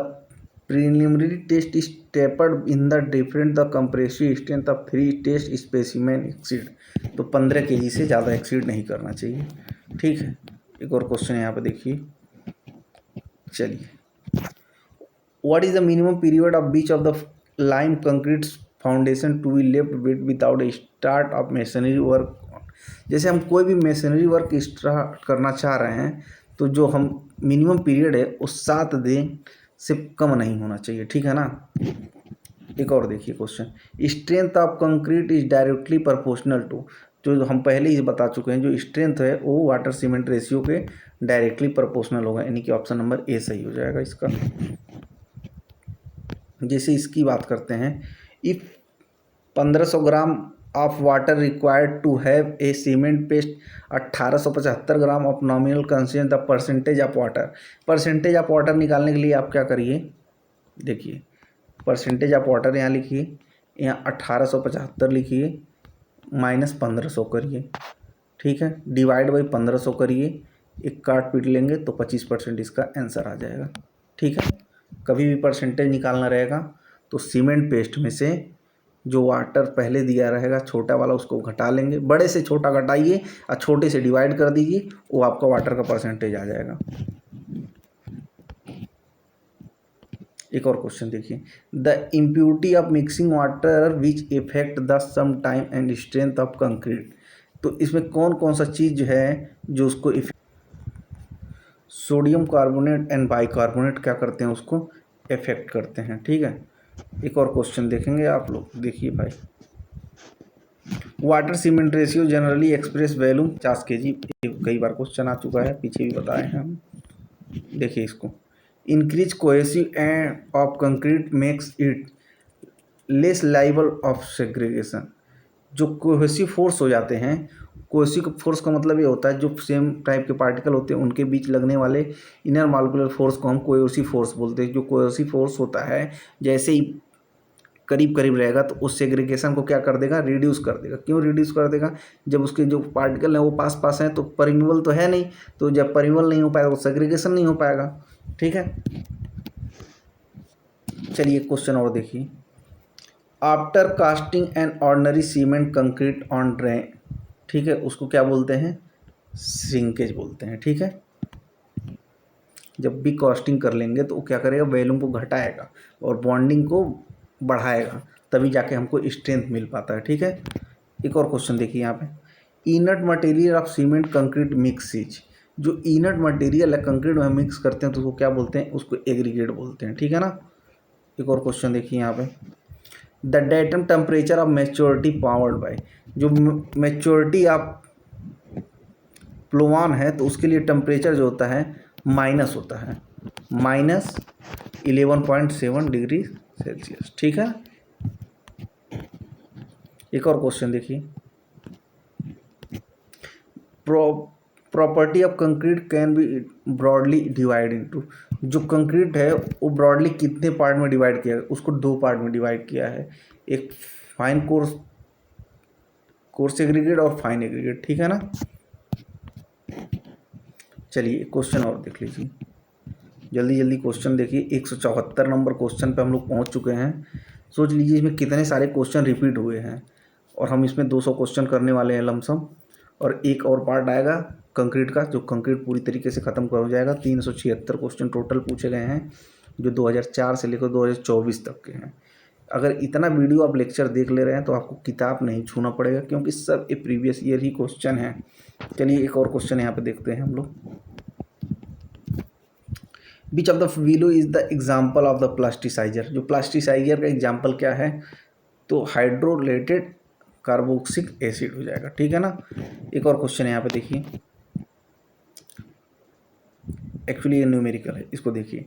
preliminary test is tapered in the different the compressive strength of 3 test specimen exceed. तो 15 kg से ज़्यादा एक्सीड नहीं करना चाहिए। ठीक है, एक और क्वेश्चन यहाँ पे देखिए, चलिए, what is the minimum period of beach of the lime concrete foundation to be left without a start of masonry work. जैसे हम कोई भी मेसनरी वर्क स्टार्ट करना चाह रहे हैं तो जो हम मिनिमम पीरियड है वो 7 दिन से कम नहीं होना चाहिए। ठीक है ना। एक और देखिए question, strength of concrete is directly proportional to. जो हम पहले ही बता चुके हैं, जो स्ट्रेंथ है वो वाटर सीमेंट रेशियो के डायरेक्टली प्रोपोर्शनल होगा, यानी कि ऑप्शन नंबर ए सही हो जाएगा इसका। जैसे इसकी बात करते हैं, if 1500 gram of water required to have a cement paste 1875 gram of nominal consistence the percentage of water. Percentage of water निकालने के लिए आप क्या करिए, देखिए परसेंटेज ऑफ वाटर यहाँ लिखिए, यहाँ 1875 लिखिए, माइनस 1500 करिए। ठीक है, डिवाइड बाई 1500 करिए, एक काट पीट लेंगे तो 25% इसका आंसर आ जाएगा। ठीक है, कभी भी परसेंटेज निकालना रहेगा तो सीमेंट पेस्ट में से जो वाटर पहले दिया रहेगा छोटा वाला उसको घटा लेंगे, बड़े से छोटा घटाइए और छोटे से डिवाइड कर दीजिए, वो आपका वाटर का परसेंटेज आ जाएगा। एक और क्वेश्चन देखिए, the impurity of mixing water which affect the some time and strength of concrete. तो इसमें कौन कौन सा चीज़ है जो उसको सोडियम कार्बोनेट एंड बाइकार्बोनेट क्या करते हैं, उसको इफेक्ट करते हैं। ठीक है, एक और क्वेश्चन देखेंगे आप लोग, देखिए भाई, water cement ratio generally express volume 50 kg। कई बार क्वेश्चन आ चुका है, पीछे भी बताए हैं हम। देखिए इसको, increase cohesive end of concrete makes it less liable of segregation. जो कोहेसिव फोर्स हो जाते हैं, कोहेसिव फोर्स का मतलब ये होता है जो सेम टाइप के पार्टिकल होते हैं उनके बीच लगने वाले इनर मॉलिक्यूलर फोर्स को हम कोहेसिव फोर्स बोलते हैं। जो कोहेसिव फोर्स होता है, जैसे ही करीब करीब रहेगा तो उस सेग्रीगेशन को क्या कर देगा, रिड्यूस कर देगा। क्यों रिड्यूस कर देगा, जब उसके जो पार्टिकल हैं वो पास पास हैं तो परमिबल तो है नहीं, तो जब परमिबल नहीं हो पाएगा तो सेग्रीगेशन नहीं हो पाएगा। ठीक है, चलिए क्वेश्चन और देखिए, after casting and ordinary cement concrete on drain, ठीक है, उसको क्या बोलते हैं, श्रिंकेज बोलते हैं। ठीक है, जब भी कास्टिंग कर लेंगे तो वो क्या करेगा, वॉल्यूम को घटाएगा और बॉन्डिंग को बढ़ाएगा, तभी जाके हमको स्ट्रेंथ मिल पाता है। ठीक है, एक और क्वेश्चन देखिए यहाँ पे, inert material of cement concrete mixes. जो इनर्ट मटेरियल है कंक्रीट में मिक्स करते हैं तो उसको क्या बोलते हैं, उसको एग्रीगेट बोलते हैं। ठीक है ना। एक और क्वेश्चन देखिए यहाँ पे, the datum temperature of maturity powered by, जो मैच्योरिटी आप प्लूऑन है तो उसके लिए टेम्परेचर जो होता है माइनस होता है, -11.7 डिग्री सेल्सियस। ठीक है, एक और क्वेश्चन देखिए, property of concrete can B broadly divide into, जो कंक्रीट है वो ब्रॉडली कितने पार्ट में डिवाइड किया है, उसको 2 पार्ट में डिवाइड किया है, एक फाइन कोर्स एग्रीगेट और फाइन एग्रीगेट। ठीक है ना। चलिए क्वेश्चन और देख लीजिए, जल्दी जल्दी क्वेश्चन देखिए। 174 नंबर क्वेश्चन पे हम लोग पहुंच चुके हैं। सोच लीजिए इसमें कितने सारे क्वेश्चन रिपीट हुए हैं, और हम इसमें 200 क्वेश्चन करने वाले हैं लमसम, और एक और पार्ट आएगा कंक्रीट का, जो कंक्रीट पूरी तरीके से ख़त्म हो जाएगा। 376 क्वेश्चन टोटल पूछे गए हैं, जो 2004 से लेकर 2024 तक के हैं। अगर इतना वीडियो आप लेक्चर देख ले रहे हैं तो आपको किताब नहीं छूना पड़ेगा, क्योंकि सब ये प्रीवियस ईयर ही क्वेश्चन है। चलिए एक और क्वेश्चन यहाँ पे देखते हैं हम लोग। Which of the below is the example of the plasticiser, जो प्लास्टिसाइजर का एग्जाम्पल क्या है, तो हाइड्रोलेटेड कार्बोक्सिलिक एसिड हो जाएगा। ठीक है ना। एक और क्वेश्चन यहाँ पे देखिए, एक्चुअली ये न्यूमेरिकल है, इसको देखिए।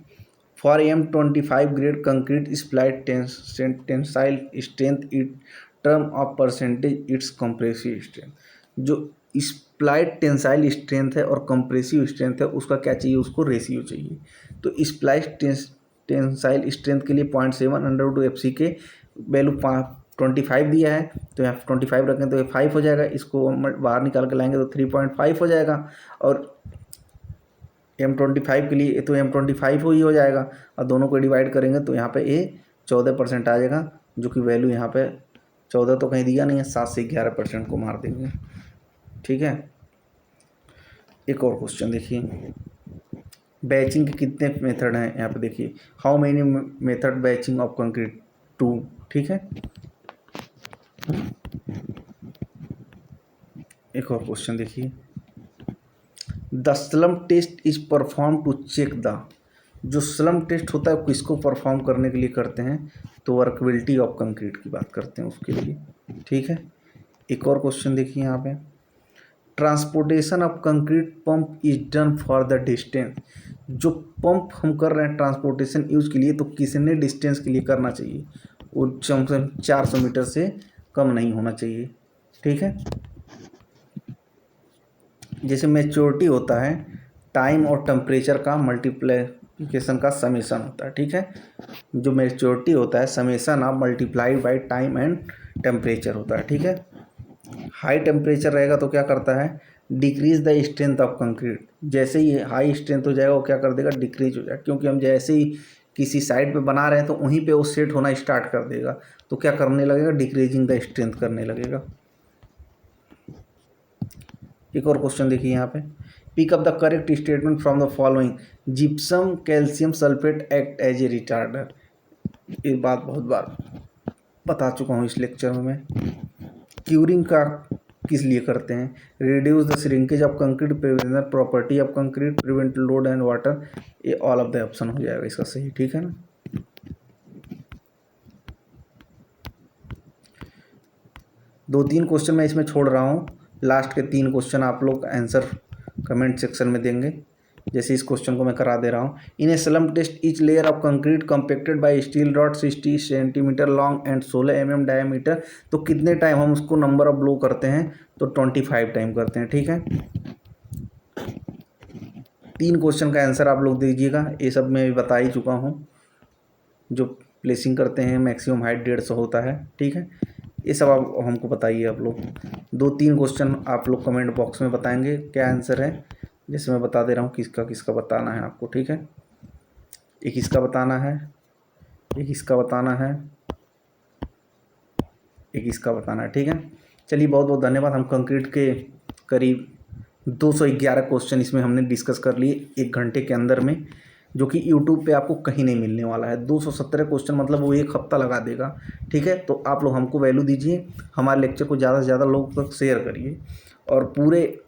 For M25 grade concrete split tensile strength it term of percentage its compressive strength, जो स्प्लाइड टेंसाइल स्ट्रेंथ है और कंप्रेसिव स्ट्रेंथ है, उसका क्या चाहिए, उसको रेशियो चाहिए। तो स्प्लाइड टेंसाइल स्ट्रेंथ के लिए 0.7 √FC के वैल्यू 25 दिया है, तो यहाँ 25 रखें तो ये 5 हो जाएगा, इसको बाहर निकाल के लाएंगे तो 3.5 हो जाएगा, और M25 के लिए तो M25 ही हो जाएगा, और दोनों को डिवाइड करेंगे तो यहाँ पे ये 14% आ जाएगा, जो कि वैल्यू यहाँ पे 14 तो कहीं दिया नहीं है, 7 से 11% को मार देंगे। ठीक है। एक और क्वेश्चन देखिए, बैचिंग के कितने मेथड हैं यहाँ पे देखिए। How many method batching of concrete, 2। ठीक है। एक और क्वेश्चन देखिए, the slump test is perform to check the, जो स्लम टेस्ट होता है किसको परफॉर्म करने के लिए करते हैं, तो वर्कबिलिटी ऑफ कंक्रीट की बात करते हैं उसके लिए। ठीक है। एक और क्वेश्चन देखिए यहाँ पे, transportation of concrete pump is done for the distance, जो पंप हम कर रहे हैं ट्रांसपोर्टेशन यूज के लिए, तो कितने डिस्टेंस के लिए करना चाहिए, वो कम से कम 400 मीटर से कम नहीं होना चाहिए। ठीक है। जैसे मैच्योरिटी होता है टाइम और टेम्परेचर का मल्टीप्लिकेशन का समेशन होता है। ठीक है। जो मैच्योरिटी होता है summation of multiply by time and temperature होता है। ठीक है। हाई टेम्परेचर रहेगा तो क्या करता है, decrease the strength of concrete, जैसे ही हाई स्ट्रेंथ हो जाएगा वो क्या कर देगा, डिक्रीज हो जाएगा, क्योंकि हम जैसे ही किसी साइड पे बना रहे हैं तो वहीं पे वो सेट होना स्टार्ट कर देगा, तो क्या करने लगेगा, डिक्रीजिंग द स्ट्रेंथ करने लगेगा। एक और क्वेश्चन देखिए यहाँ पे, pick up the correct statement from the following, gypsum calcium sulphate act as a retarder. ये बात बहुत बार बता चुका हूँ इस लेक्चर में मैं। क्यूरिंग का किस लिए करते हैं, reduce the shrinkage of concrete, prevent property of concrete, prevent load and water, ये ऑल ऑफ द ऑप्शन हो जाएगा इसका सही। ठीक है ना। दो तीन क्वेश्चन मैं इसमें छोड़ रहा हूँ, लास्ट के 3 क्वेश्चन आप लोग आंसर कमेंट सेक्शन में देंगे, जैसे इस क्वेश्चन को मैं करा दे रहा हूँ। In a slump test each layer of concrete compacted by steel rod 60 centimetre long and 16 mm diameter, तो कितने टाइम हम उसको नंबर ऑफ ब्लो करते हैं, तो 25 टाइम करते हैं। ठीक है। 3 क्वेश्चन का आंसर आप लोग दीजिएगा, ये सब मैं भी बता ही चुका हूँ। जो प्लेसिंग करते हैं मैक्सिमम हाइट 150 होता है। ठीक है। ये सब आप हमको बताइए आप लोग। 2-3 क्वेश्चन आप लोग कमेंट बॉक्स में बताएंगे क्या आंसर है, जैसे मैं बता दे रहा हूँ किसका किसका बताना है आपको। ठीक है। एक इसका बताना है, एक इसका बताना है, एक इसका बताना है। ठीक है। चलिए बहुत बहुत धन्यवाद। हम कंक्रीट के करीब 211 क्वेश्चन इसमें हमने डिस्कस कर लिए 1 घंटे के अंदर में, जो कि यूट्यूब पे आपको कहीं नहीं मिलने वाला है। 217 क्वेश्चन मतलब वो 1 हफ्ता लगा देगा। ठीक है। तो आप लोग हमको वैल्यू दीजिए, हमारे लेक्चर को ज़्यादा से ज़्यादा लोगों तक शेयर करिए, और पूरे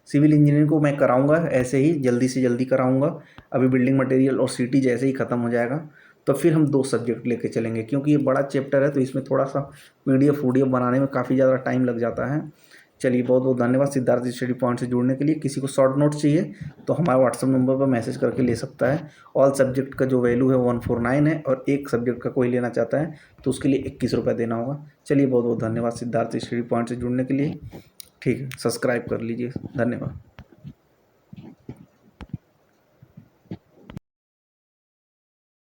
सिविल इंजीनियरिंग को मैं कराऊंगा ऐसे ही जल्दी से जल्दी कराऊंगा। अभी बिल्डिंग मटेरियल और सिटी जैसे ही ख़त्म हो जाएगा तो फिर हम 2 सब्जेक्ट लेके चलेंगे, क्योंकि ये बड़ा चैप्टर है तो इसमें थोड़ा सा पीडीएफ वूडीएफ बनाने में काफ़ी ज़्यादा टाइम लग जाता है। चलिए बहुत बहुत धन्यवाद सिद्धार्थ स्टडी पॉइंट से जुड़ने के लिए। किसी को शॉर्ट नोट चाहिए तो हमारे व्हाट्सअप नंबर पर मैसेज करके ले सकता है। ऑल सब्जेक्ट का जो वैल्यू है 149 है, और एक सब्जेक्ट का कोई लेना चाहता है तो उसके लिए 21 रुपये देना होगा। चलिए बहुत बहुत धन्यवाद सिद्धार्थ स्टडी पॉइंट से जुड़ने के लिए। ठीक है, सब्सक्राइब कर लीजिए। धन्यवाद।